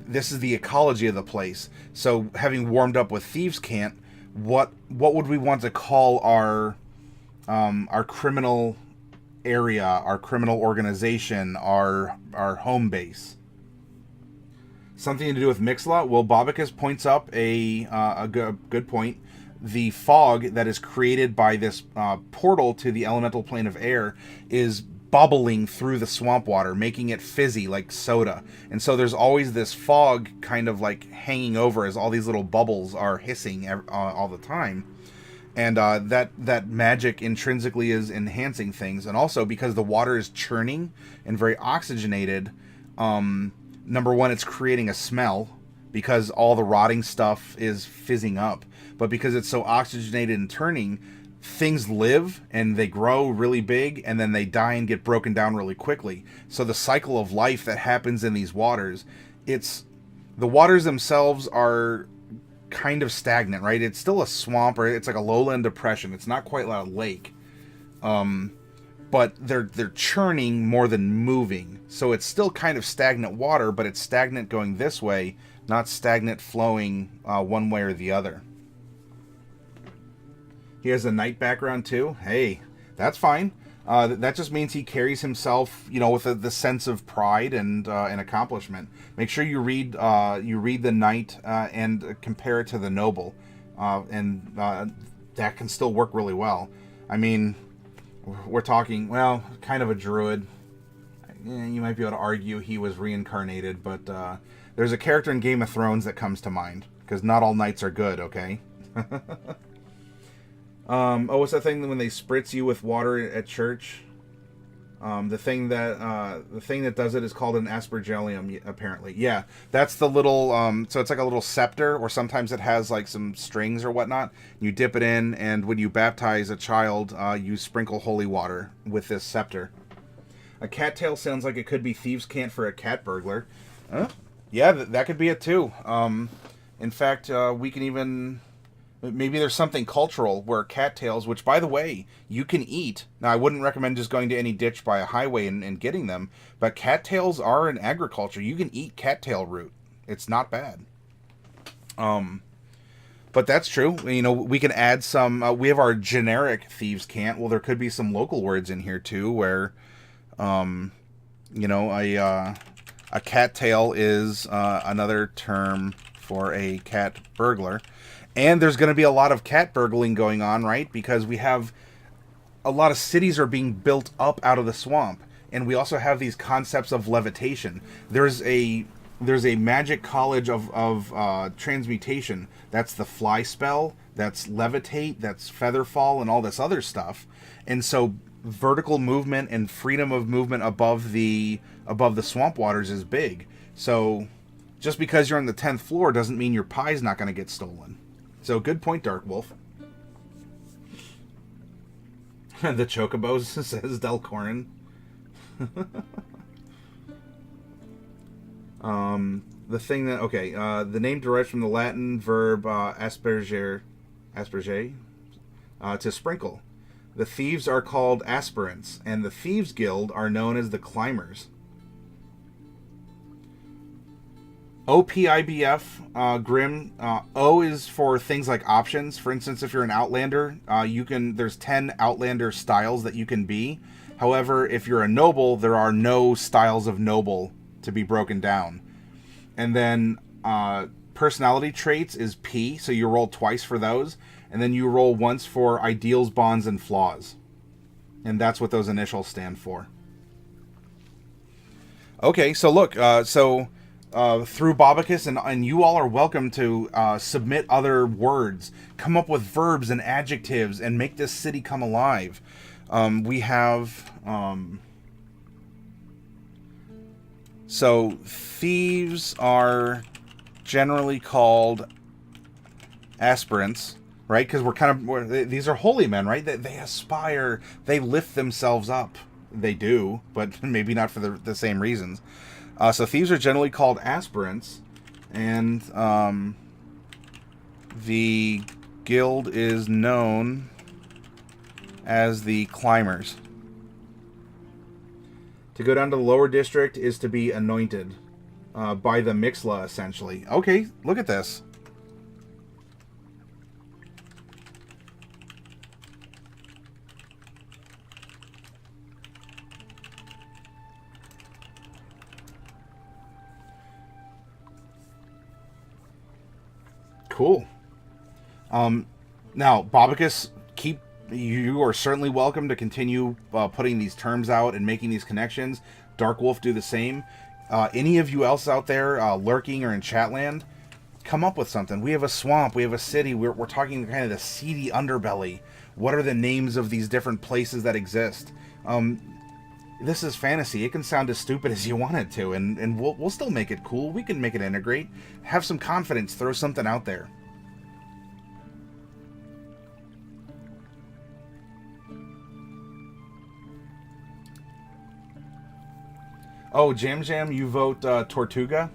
This is the ecology of the place. So having warmed up with Thieves Cant, what would we want to call our criminal area, our criminal organization, our home base? Something to do with Mixla? Well, Bobicus points up a good point. The fog that is created by this portal to the elemental plane of air is bubbling through the swamp water, making it fizzy like soda. And so there's always this fog kind of like hanging over as all these little bubbles are hissing all the time. And that magic intrinsically is enhancing things. And also because the water is churning and very oxygenated, number one, it's creating a smell because all the rotting stuff is fizzing up. But because it's so oxygenated and turning, things live and they grow really big and then they die and get broken down really quickly. So the cycle of life that happens in these waters, the waters themselves are kind of stagnant, right? It's still a swamp, or it's like a lowland depression. It's not quite like a lake. But they're churning more than moving. So it's still kind of stagnant water, but it's stagnant going this way, not stagnant flowing one way or the other. He has a knight background too. Hey, that's fine. That just means he carries himself, you know, with the sense of pride and accomplishment. Make sure you read the knight and compare it to the noble, and that can still work really well. I mean, we're talking, well, kind of a druid. You might be able to argue he was reincarnated, but there's a character in Game of Thrones that comes to mind, because not all knights are good, okay? What's that thing when they spritz you with water at church? The thing that does it is called an aspergillium, apparently. Yeah, that's the little, so it's like a little scepter, or sometimes it has like some strings or whatnot. You dip it in, and when you baptize a child, you sprinkle holy water with this scepter. A cattail sounds like it could be Thieves Cant for a cat burglar. Yeah, that could be it too. In fact, we can even... Maybe there's something cultural where cattails, which, by the way, you can eat. Now, I wouldn't recommend just going to any ditch by a highway and getting them, but cattails are in agriculture. You can eat cattail root. It's not bad. But that's true. You know, we can add some... we have our generic Thieves Cant. Well, there could be some local words in here, too, where, you know, a cattail is another term for a cat burglar. And there's going to be a lot of cat burgling going on, right? Because we have a lot of cities are being built up out of the swamp. And we also have these concepts of levitation. There's a magic college of transmutation. That's the fly spell. That's levitate. That's featherfall and all this other stuff. And so vertical movement and freedom of movement above the swamp waters is big. So just because you're on the 10th floor doesn't mean your pie's not going to get stolen. So good point, Dark Wolf. The Chocobos, says Delcorin. The thing that... Okay, the name derives from the Latin verb asperger, to sprinkle. The thieves are called aspirants, and the Thieves Guild are known as the Climbers. OPIBF, Grim. O is for things like options. For instance, if you're an Outlander, there's 10 Outlander styles that you can be. However, if you're a noble, there are no styles of noble to be broken down. And then personality traits is P, so you roll twice for those. And then you roll once for ideals, bonds, and flaws. And that's what those initials stand for. Okay, so look, through Bobicus, and you all are welcome to submit other words, come up with verbs and adjectives, and make this city come alive. We have... so, thieves are generally called aspirants, right? Because these are holy men, right? They aspire, they lift themselves up. They do, but maybe not for the same reasons. So thieves are generally called aspirants, and the guild is known as the Climbers. To go down to the lower district is to be anointed by the Mixla, essentially. Okay, look at this. Cool. Now, Bobicus, you are certainly welcome to continue putting these terms out and making these connections. Dark Wolf, do the same. Any of you else out there lurking or in Chatland, come up with something. We have a swamp. We have a city. We're talking kind of the seedy underbelly. What are the names of these different places that exist? This is fantasy. It can sound as stupid as you want it to, and we'll still make it cool. We can make it integrate. Have some confidence. Throw something out there. Oh, Jam, you vote Tortuga?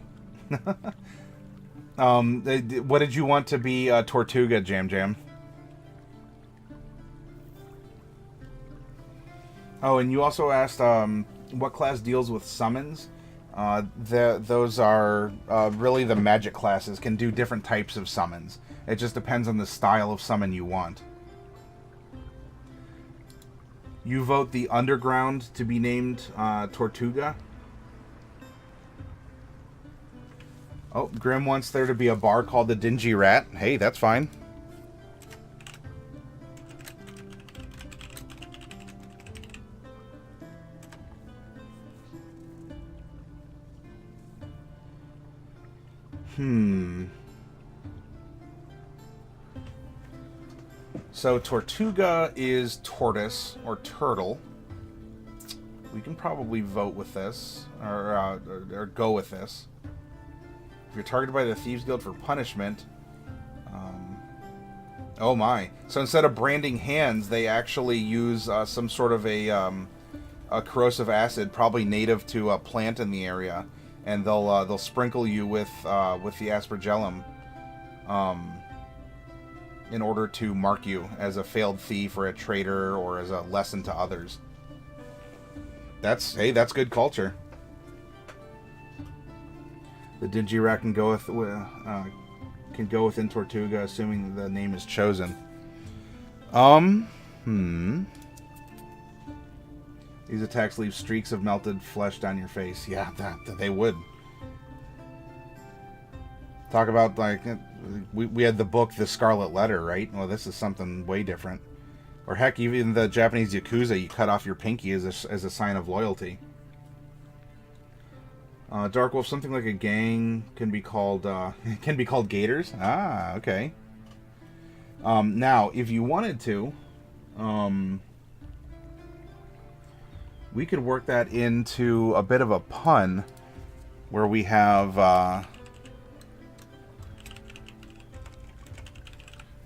What did you want to be Tortuga, Jam? Oh, and you also asked what class deals with summons. Those are really the magic classes, can do different types of summons. It just depends on the style of summon you want. You vote the Underground to be named Tortuga. Oh, Grim wants there to be a bar called the Dingy Rat. Hey, that's fine. So Tortuga is tortoise or turtle. We can probably vote with this or go with this. If you're targeted by the Thieves Guild for punishment, oh my! So instead of branding hands, they actually use some sort of a corrosive acid, probably native to a plant in the area, and they'll sprinkle you with the aspergillum, in order to mark you as a failed thief or a traitor or as a lesson to others. That's good culture. The Dingy Rat can go within Tortuga, assuming the name is chosen. These attacks leave streaks of melted flesh down your face. Yeah, that they would. Talk about, like, we had the book The Scarlet Letter, right? Well, this is something way different. Or heck, even the Japanese Yakuza, you cut off your pinky as a sign of loyalty. Dark Wolf, something like a gang can be called gators. Ah, okay. Now, if you wanted to, we could work that into a bit of a pun, where we have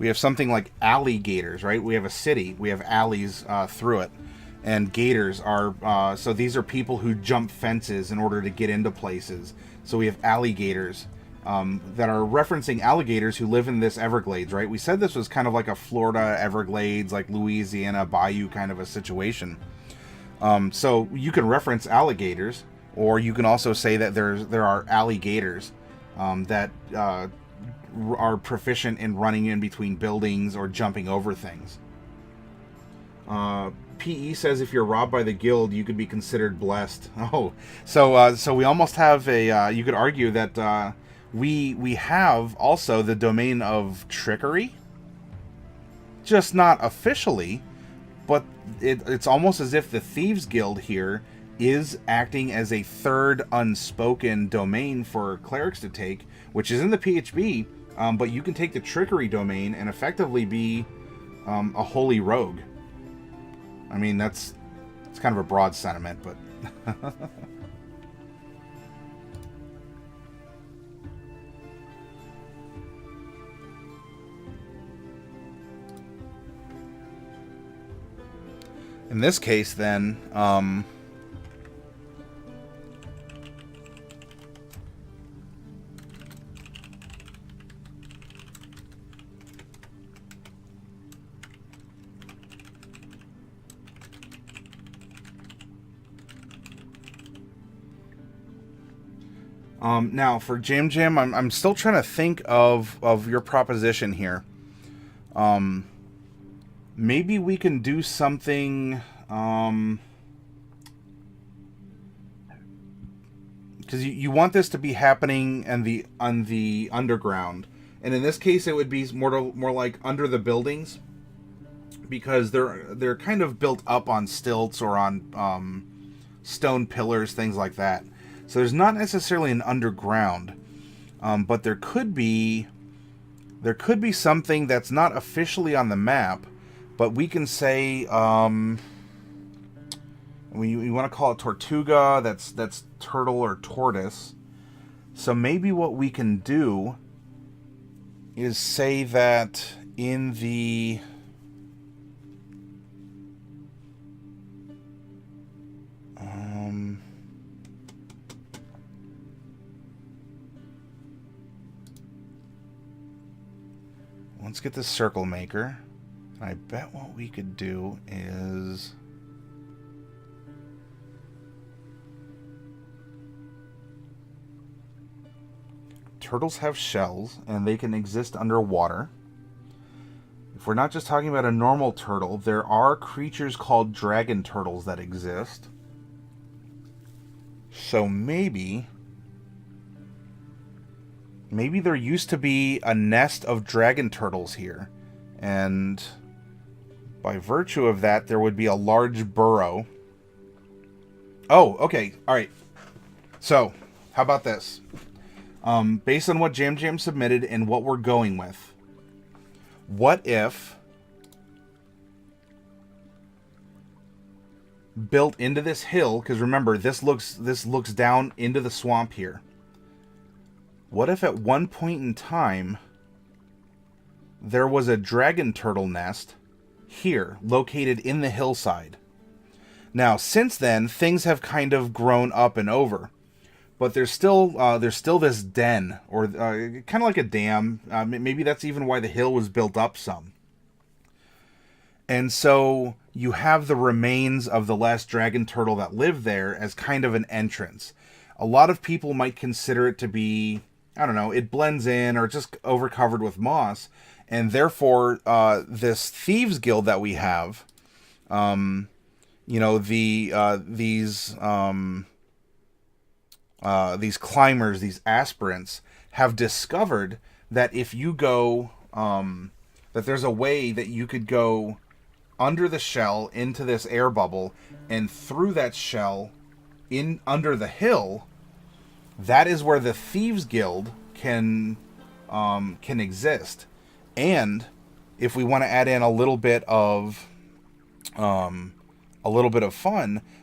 We have something like alligators, right? We have a city. We have alleys through it. And gators are... so these are people who jump fences in order to get into places. So we have alligators that are referencing alligators who live in this Everglades, right? We said this was kind of like a Florida Everglades, like Louisiana bayou kind of a situation. So you can reference alligators, or you can also say that there are alligators that are proficient in running in between buildings or jumping over things. PE says if you're robbed by the guild, you could be considered blessed. Oh, so we almost have a. You could argue that we have also the domain of trickery, just not officially, but it's almost as if the Thieves Guild here is acting as a third unspoken domain for clerics to take, which is in the PHB, but you can take the trickery domain and effectively be a holy rogue. I mean, it's kind of a broad sentiment, but... In this case, then, now for Jam Jam, I'm still trying to think of your proposition here. Maybe we can do something, because you want this to be happening on the underground, and in this case it would be more like under the buildings, because they're kind of built up on stilts or on stone pillars, things like that. So there's not necessarily an underground, but there could be something that's not officially on the map. But we can say, we want to call it Tortuga, that's turtle or tortoise. So maybe what we can do is say that in the... let's get the circle maker. I bet what we could do is... turtles have shells, and they can exist underwater. If we're not just talking about a normal turtle, there are creatures called dragon turtles that exist. So maybe there used to be a nest of dragon turtles here, and... by virtue of that, there would be a large burrow. Oh, okay. All right. So, how about this? Based on what Jam Jam submitted and what we're going with, what if built into this hill, because remember, this looks down into the swamp here. What if at one point in time there was a dragon turtle nest here, located in the hillside? Now, since then, things have kind of grown up and over, but there's still this den, or kind of like a dam. Maybe that's even why the hill was built up some. And so you have the remains of the last dragon turtle that lived there as kind of an entrance. A lot of people might consider it to be, I don't know, it blends in or just overcovered with moss. And therefore, this Thieves Guild that we have, these climbers, these aspirants, have discovered that if you go, that there's a way that you could go under the shell into this air bubble and through that shell in under the hill. That is where the Thieves Guild can exist. And if we want to add in a little bit of fun,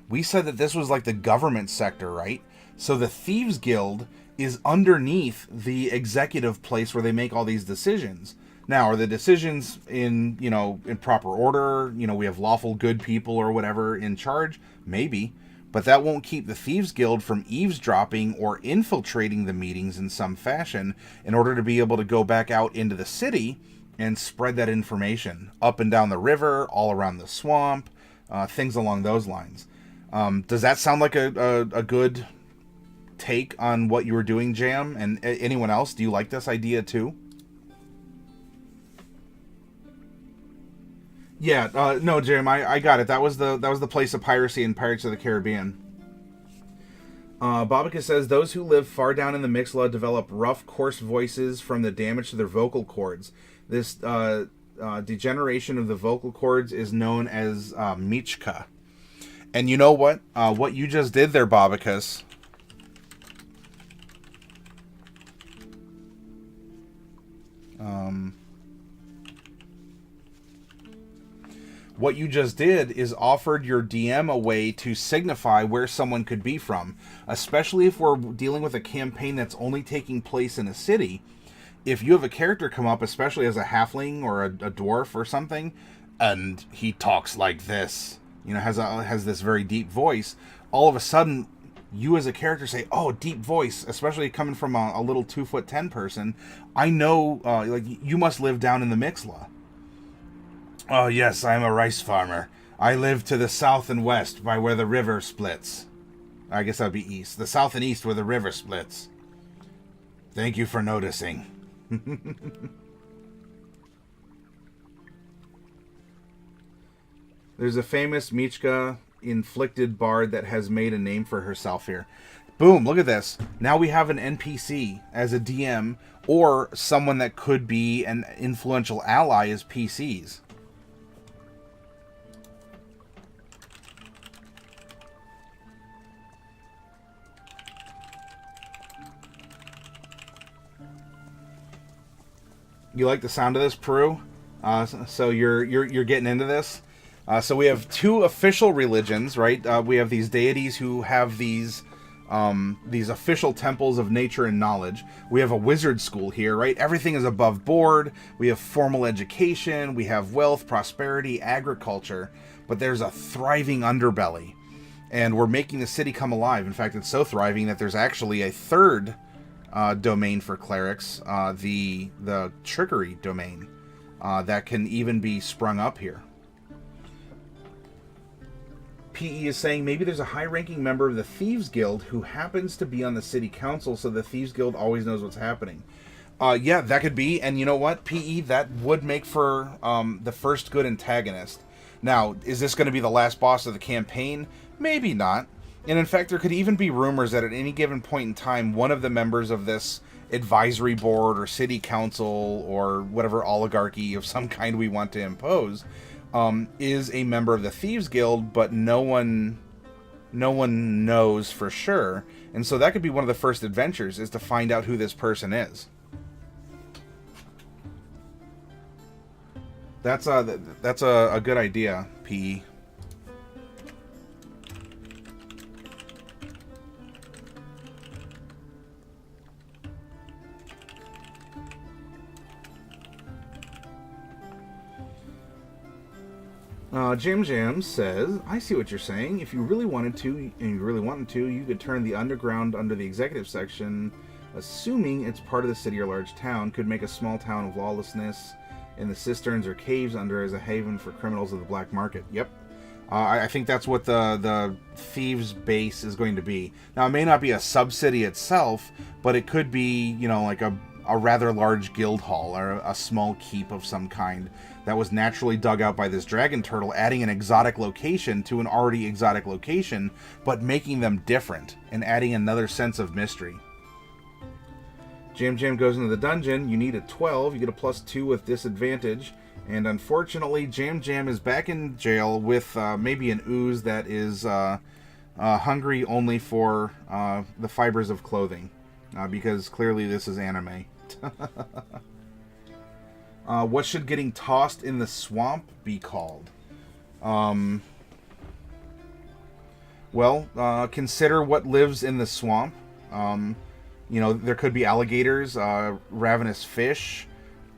we said that this was like the government sector, right? So the Thieves Guild is underneath the executive place where they make all these decisions. Now, are the decisions in, in proper order? We have lawful good people or whatever in charge? Maybe. But that won't keep the Thieves Guild from eavesdropping or infiltrating the meetings in some fashion in order to be able to go back out into the city and spread that information up and down the river, all around the swamp, things along those lines. Does that sound like a good take on what you were doing, Jam? And anyone else? Do you like this idea too? Yeah, no, Jim, I got it. That was the place of piracy in Pirates of the Caribbean. Babica says, those who live far down in the Mixla develop rough, coarse voices from the damage to their vocal cords. This degeneration of the vocal cords is known as Michka. And you know what? What you just did there, Babicus, what you just did is offered your DM a way to signify where someone could be from, especially if we're dealing with a campaign that's only taking place in a city. If you have a character come up, especially as a halfling or a dwarf or something, and he talks like this, has this very deep voice, all of a sudden, you as a character say, oh, deep voice, especially coming from a little 2'10" person, I know, you must live down in the Mixla. Oh, yes, I am a rice farmer. I live to the south and west by where the river splits. I guess that would be east. The south and east where the river splits. Thank you for noticing. There's a famous Michka inflicted bard that has made a name for herself here. Boom, look at this. Now we have an NPC as a DM, or someone that could be an influential ally as PCs. You like the sound of this, Peru? So you're getting into this. So we have two official religions, right? We have these deities who have these official temples of nature and knowledge. We have a wizard school here, right? Everything is above board. We have formal education. We have wealth, prosperity, agriculture. But there's a thriving underbelly, and we're making the city come alive. In fact, it's so thriving that there's actually a third domain for clerics, the trickery domain, that can even be sprung up here. PE is saying maybe there's a high-ranking member of the Thieves Guild who happens to be on the city council, so the Thieves Guild always knows what's happening. Yeah, that could be, and you know what, PE, that would make for the first good antagonist. Now, is this going to be the last boss of the campaign? Maybe not. And in fact, there could even be rumors that at any given point in time, one of the members of this advisory board or city council or whatever oligarchy of some kind we want to impose is a member of the Thieves Guild, but no one knows for sure. And so that could be one of the first adventures, is to find out who this person is. That's a good idea, PE. Jam says, I see what you're saying. If you really wanted to, you could turn the underground under the executive section, assuming it's part of the city or large town, could make a small town of lawlessness in the cisterns or caves under as a haven for criminals of the black market. Yep. I think that's what the Thieves base is going to be. Now, it may not be a sub-city itself, but it could be, like a rather large guild hall or a small keep of some kind that was naturally dug out by this dragon turtle, adding an exotic location to an already exotic location, but making them different and adding another sense of mystery. Jam goes into the dungeon. You need a 12. You get a +2 with disadvantage. And unfortunately, Jam is back in jail with maybe an ooze that is hungry only for the fibers of clothing. Because clearly this is anime. What should getting tossed in the swamp be called? Well, consider what lives in the swamp. There could be alligators, ravenous fish,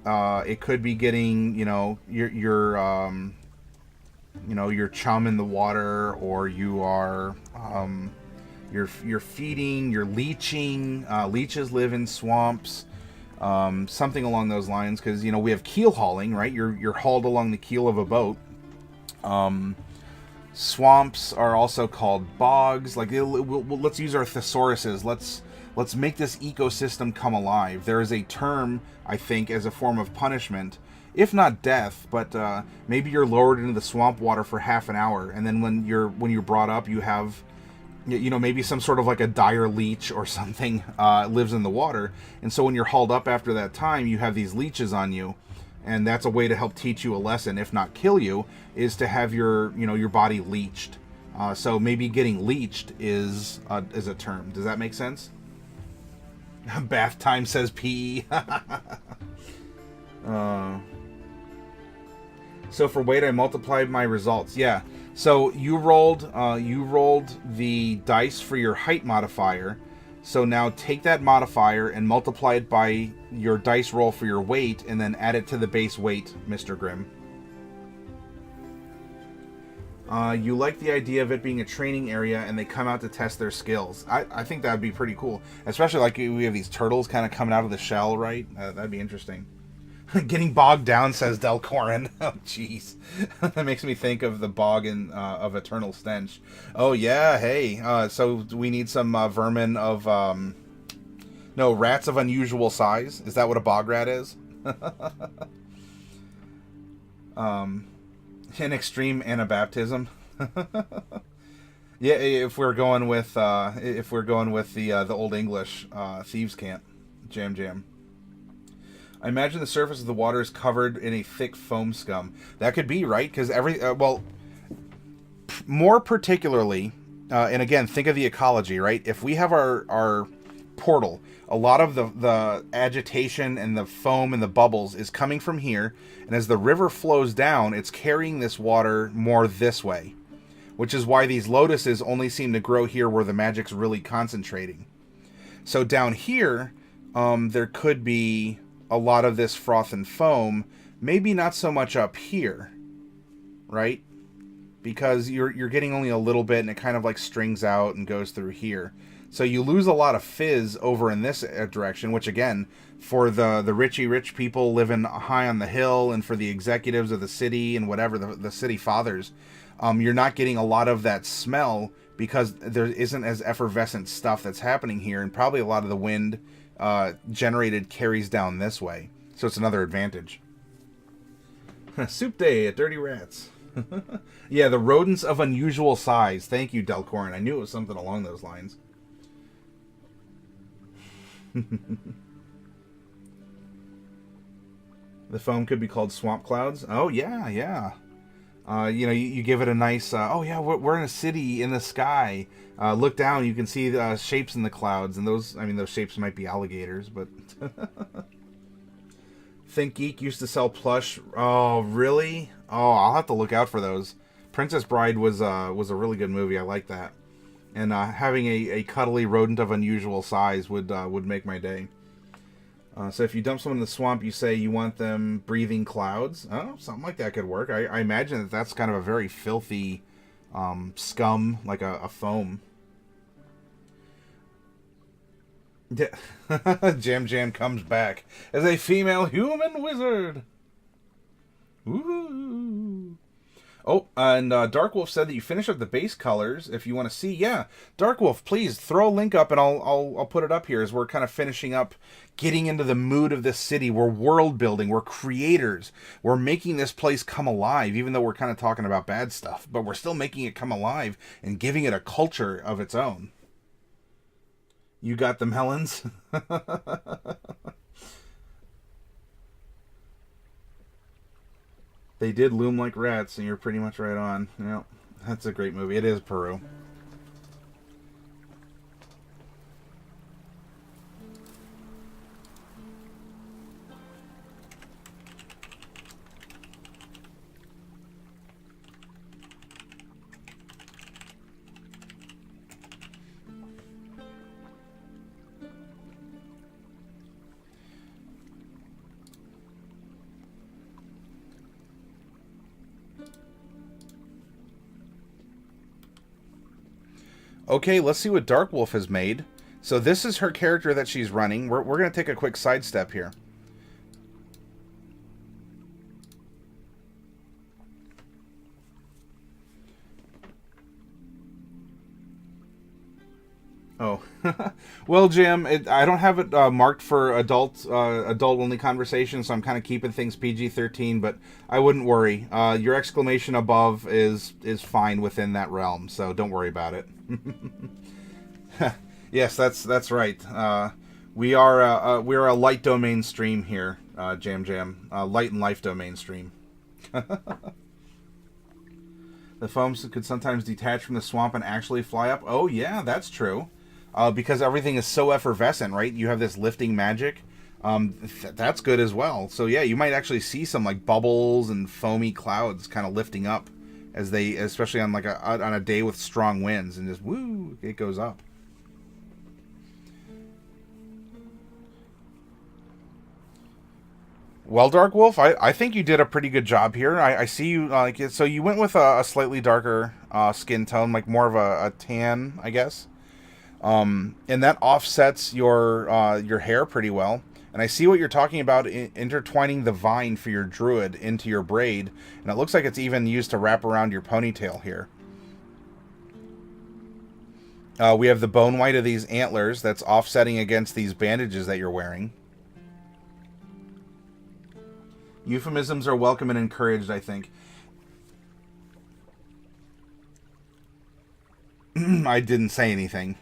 It could be getting, your chum in the water, or you are you're feeding, you're leeching. Leeches live in swamps, something along those lines. Because we have keel hauling, right? You're hauled along the keel of a boat. Swamps are also called bogs. Like, let's use our thesauruses. Let's make this ecosystem come alive. There is a term, I think, as a form of punishment, if not death, but maybe you're lowered into the swamp water for half an hour, and then when you're brought up, you have, maybe some sort of like a dire leech or something lives in the water, and so when you're hauled up after that time, you have these leeches on you. And that's a way to help teach you a lesson, if not kill you, is to have your body leeched. So maybe getting leeched is a term. Does that make sense? Bath time, says P. So for weight, I multiplied my results. Yeah. So you rolled the dice for your height modifier. So now take that modifier and multiply it by your dice roll for your weight, and then add it to the base weight, Mr. Grimm. You like the idea of it being a training area and they come out to test their skills. I think that would be pretty cool. Especially like we have these turtles kind of coming out of the shell, right? That'd be interesting. Getting bogged down, says Delcorin. Oh, jeez. That makes me think of the bog of Eternal Stench. Oh, yeah, hey. So we need some vermin of... No, rats of unusual size. Is that what a bog rat is? An extreme Anabaptism. Yeah, if we're going with the Old English, Thieves Cant. Jam. I imagine the surface of the water is covered in a thick foam scum. That could be, right? Because more particularly, and again, think of the ecology, right? If we have our portal, a lot of the agitation and the foam and the bubbles is coming from here, and as the river flows down, it's carrying this water more this way, which is why these lotuses only seem to grow here where the magic's really concentrating. So down here, there could be a lot of this froth and foam, maybe not so much up here, right? Because you're getting only a little bit, and it kind of like strings out and goes through here. So you lose a lot of fizz over in this direction, which again, for the rich people living high on the hill, and for the executives of the city and whatever, the city fathers, you're not getting a lot of that smell because there isn't as effervescent stuff that's happening here, and probably a lot of the wind generated carries down this way. So it's another advantage. Soup day at Dirty Rats. Yeah, the rodents of unusual size. Thank you, Delcorin. I knew it was something along those lines. The foam could be called swamp clouds. Oh, yeah. You give it a nice, we're in a city in the sky. Look down, you can see the shapes in the clouds, and those shapes might be alligators, but... Think Geek used to sell plush. Oh, really? Oh, I'll have to look out for those. Princess Bride was a really good movie. I like that. And having a cuddly rodent of unusual size would make my day. So if you dump someone in the swamp, you say you want them breathing clouds. Oh, something like that could work. I imagine that's kind of a very filthy scum, like a foam. Jam comes back as a female human wizard. Ooh. Oh, and Darkwolf said that you finish up the base colors if you want to see. Yeah, Darkwolf, please throw a link up, and I'll put it up here as we're kind of finishing up, getting into the mood of this city. We're world building. We're creators. We're making this place come alive, even though we're kind of talking about bad stuff. But we're still making it come alive and giving it a culture of its own. You got the melons? They did loom like rats, and you're pretty much right on. Yep, that's a great movie. It is Peru. Okay, let's see what Dark Wolf has made. So this is her character that she's running. We're going to take a quick sidestep here. Oh, well, Jim, I don't have it marked for adult-only conversation, so I'm kind of keeping things PG-13. But I wouldn't worry. Your exclamation above is fine within that realm, so don't worry about it. Yes, that's right. We're a light domain stream here, Jam. Light and life domain stream. The foams could sometimes detach from the swamp and actually fly up. Oh yeah, that's true. Because everything is so effervescent, right? You have this lifting magic. That's good as well. So yeah, you might actually see some like bubbles and foamy clouds kind of lifting up as they, especially on like on a day with strong winds, and just woo, it goes up. Well, Dark Wolf, I think you did a pretty good job here. I see you like so you went with a slightly darker skin tone, like more of a tan, I guess. And that offsets your hair pretty well. And I see what you're talking about, intertwining the vine for your druid into your braid, and it looks like it's even used to wrap around your ponytail here. We have the bone white of these antlers that's offsetting against these bandages that you're wearing. Euphemisms are welcome and encouraged, I think. I didn't say anything.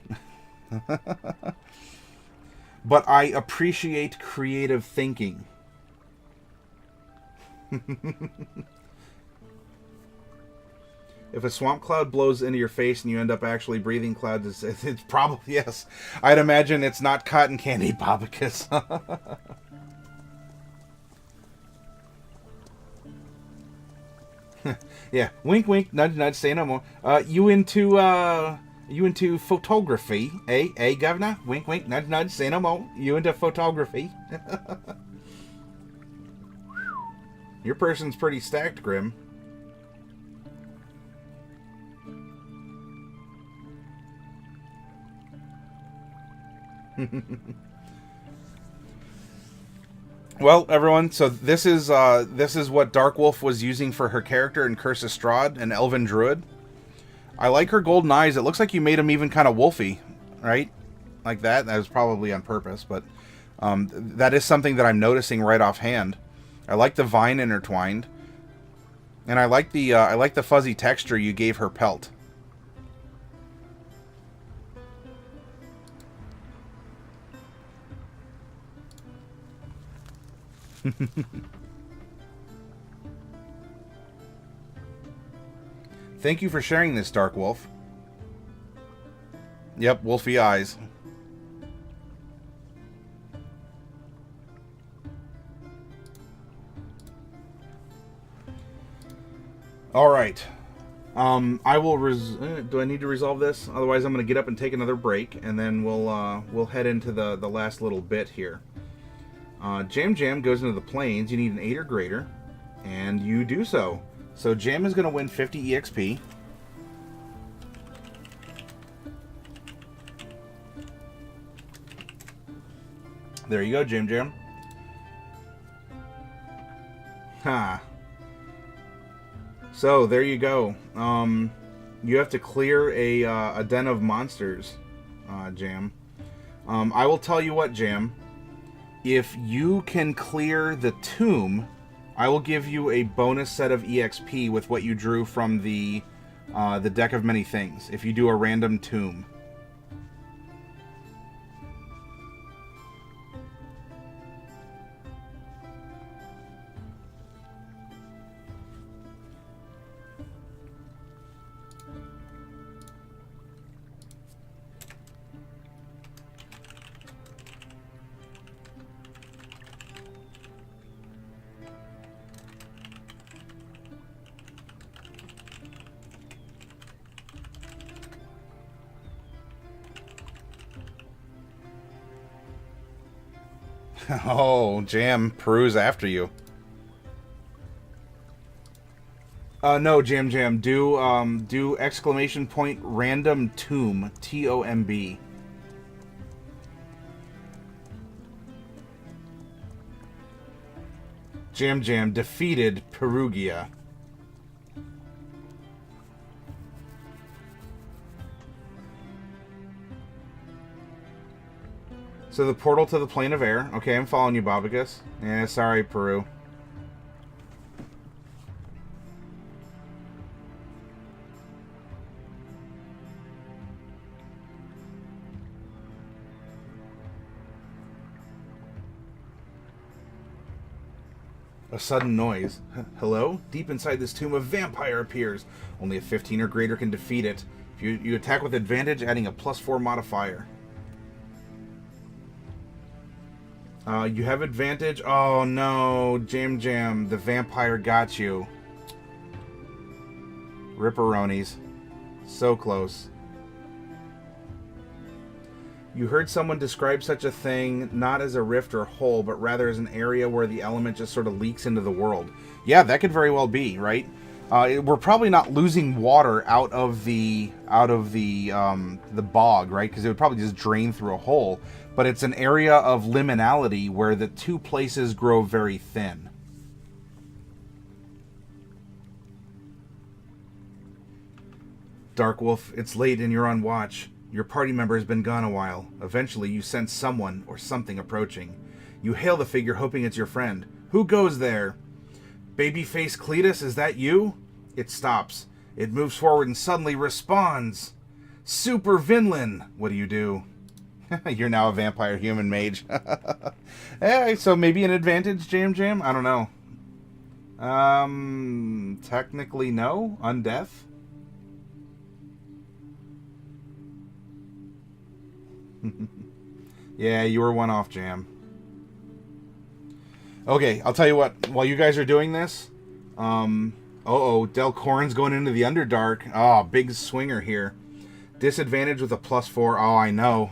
But I appreciate creative thinking. If a swamp cloud blows into your face and you end up actually breathing clouds, it's probably, yes. I'd imagine it's not cotton candy, Bobicus. Yeah, wink, wink, nudge, nudge, say no more. You into photography, eh, governor? Wink, wink, nudge, nudge, say no more. You into photography? Your person's pretty stacked, Grim. Well, everyone, so this is what Dark Wolf was using for her character in Curse of Strahd, an elven druid. I like her golden eyes. It looks like you made them even kind of wolfy, right? Like that. That was probably on purpose, but that is something that I'm noticing right offhand. I like the vine intertwined, and I like the fuzzy texture you gave her pelt. Thank you for sharing this, Dark Wolf. Yep, wolfy eyes. All right. I will. Do I need to resolve this? Otherwise, I'm going to get up and take another break, and then we'll head into the last little bit here. Jam goes into the plains. You need an 8 or greater, and you do so. So Jam is going to win 50 EXP. There you go, Jam. Ha. So there you go. You have to clear a den of monsters, Jam. I will tell you what, Jam. If you can clear the tomb, I will give you a bonus set of EXP with what you drew from the deck of many things. If you do a random tomb. Oh, Jam, peruse after you. No, Jam Jam. Do exclamation point random tomb. TOMB. Jam Jam defeated Perugia. So the portal to the plane of air. Okay, I'm following you, Bobicus. Yeah, sorry, Peru. A sudden noise. Hello? Deep inside this tomb, a vampire appears. Only a 15 or greater can defeat it. If you attack with advantage, adding a +4 modifier. You have advantage. Oh no, Jam Jam, the vampire got you. Ripperonis. So close. You heard someone describe such a thing not as a rift or hole, but rather as an area where the element just sort of leaks into the world. Yeah, that could very well be, right? We're probably not losing water out of the bog, right? Because it would probably just drain through a hole. But it's an area of liminality where the two places grow very thin. Dark Wolf, it's late and you're on watch. Your party member has been gone a while. Eventually, you sense someone or something approaching. You hail the figure, hoping it's your friend. Who goes there? Babyface Cletus, is that you? It stops. It moves forward and suddenly responds. Super Vinland! What do? You're now a vampire human mage. Hey, so maybe an advantage, Jam Jam? I don't know. Technically no. Undeath? Yeah, you were one off, Jam. Okay, I'll tell you what. While you guys are doing this, Delcorin's going into the Underdark. Oh, big swinger here. Disadvantage with a +4. Oh, I know.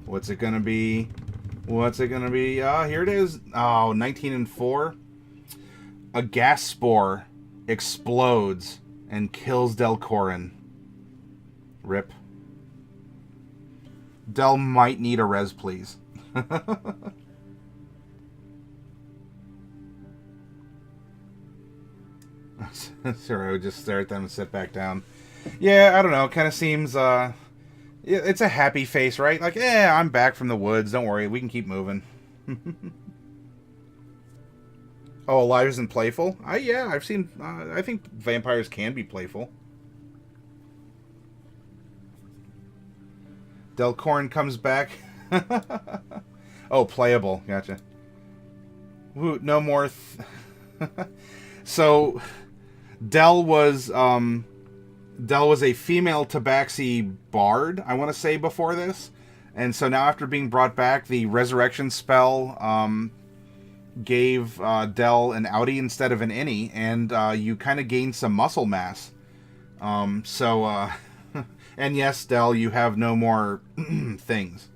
What's it gonna be? What's it gonna be? Here it is. Oh, 19 and 4. A gas spore explodes and kills Delcorin. Rip. Del might need a res, please. Sorry, I would just stare at them and sit back down. Yeah, I don't know. It kind of seems, it's a happy face, right? Like, I'm back from the woods. Don't worry, we can keep moving. Oh, alive isn't playful? Yeah, I've seen, I think vampires can be playful. Delcorn comes back. Oh, playable. Gotcha. Woo, no more. So, Del was a female tabaxi bard, I want to say, before this. And so now after being brought back, the resurrection spell gave Del an outie instead of an innie, and you kind of gained some muscle mass. And yes, Del, you have no more things.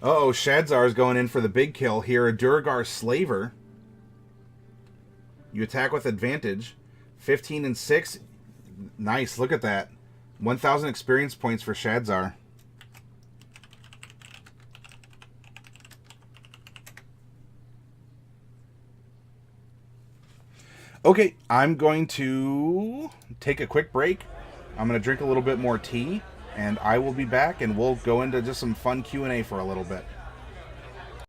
Uh-oh, Shadzar's going in for the big kill here. A Durgar Slaver. You attack with advantage. 15 and 6. Nice, look at that. 1,000 experience points for Shadzar. Okay, I'm going to take a quick break. I'm going to drink a little bit more tea, and I will be back, and we'll go into just some fun Q&A for a little bit.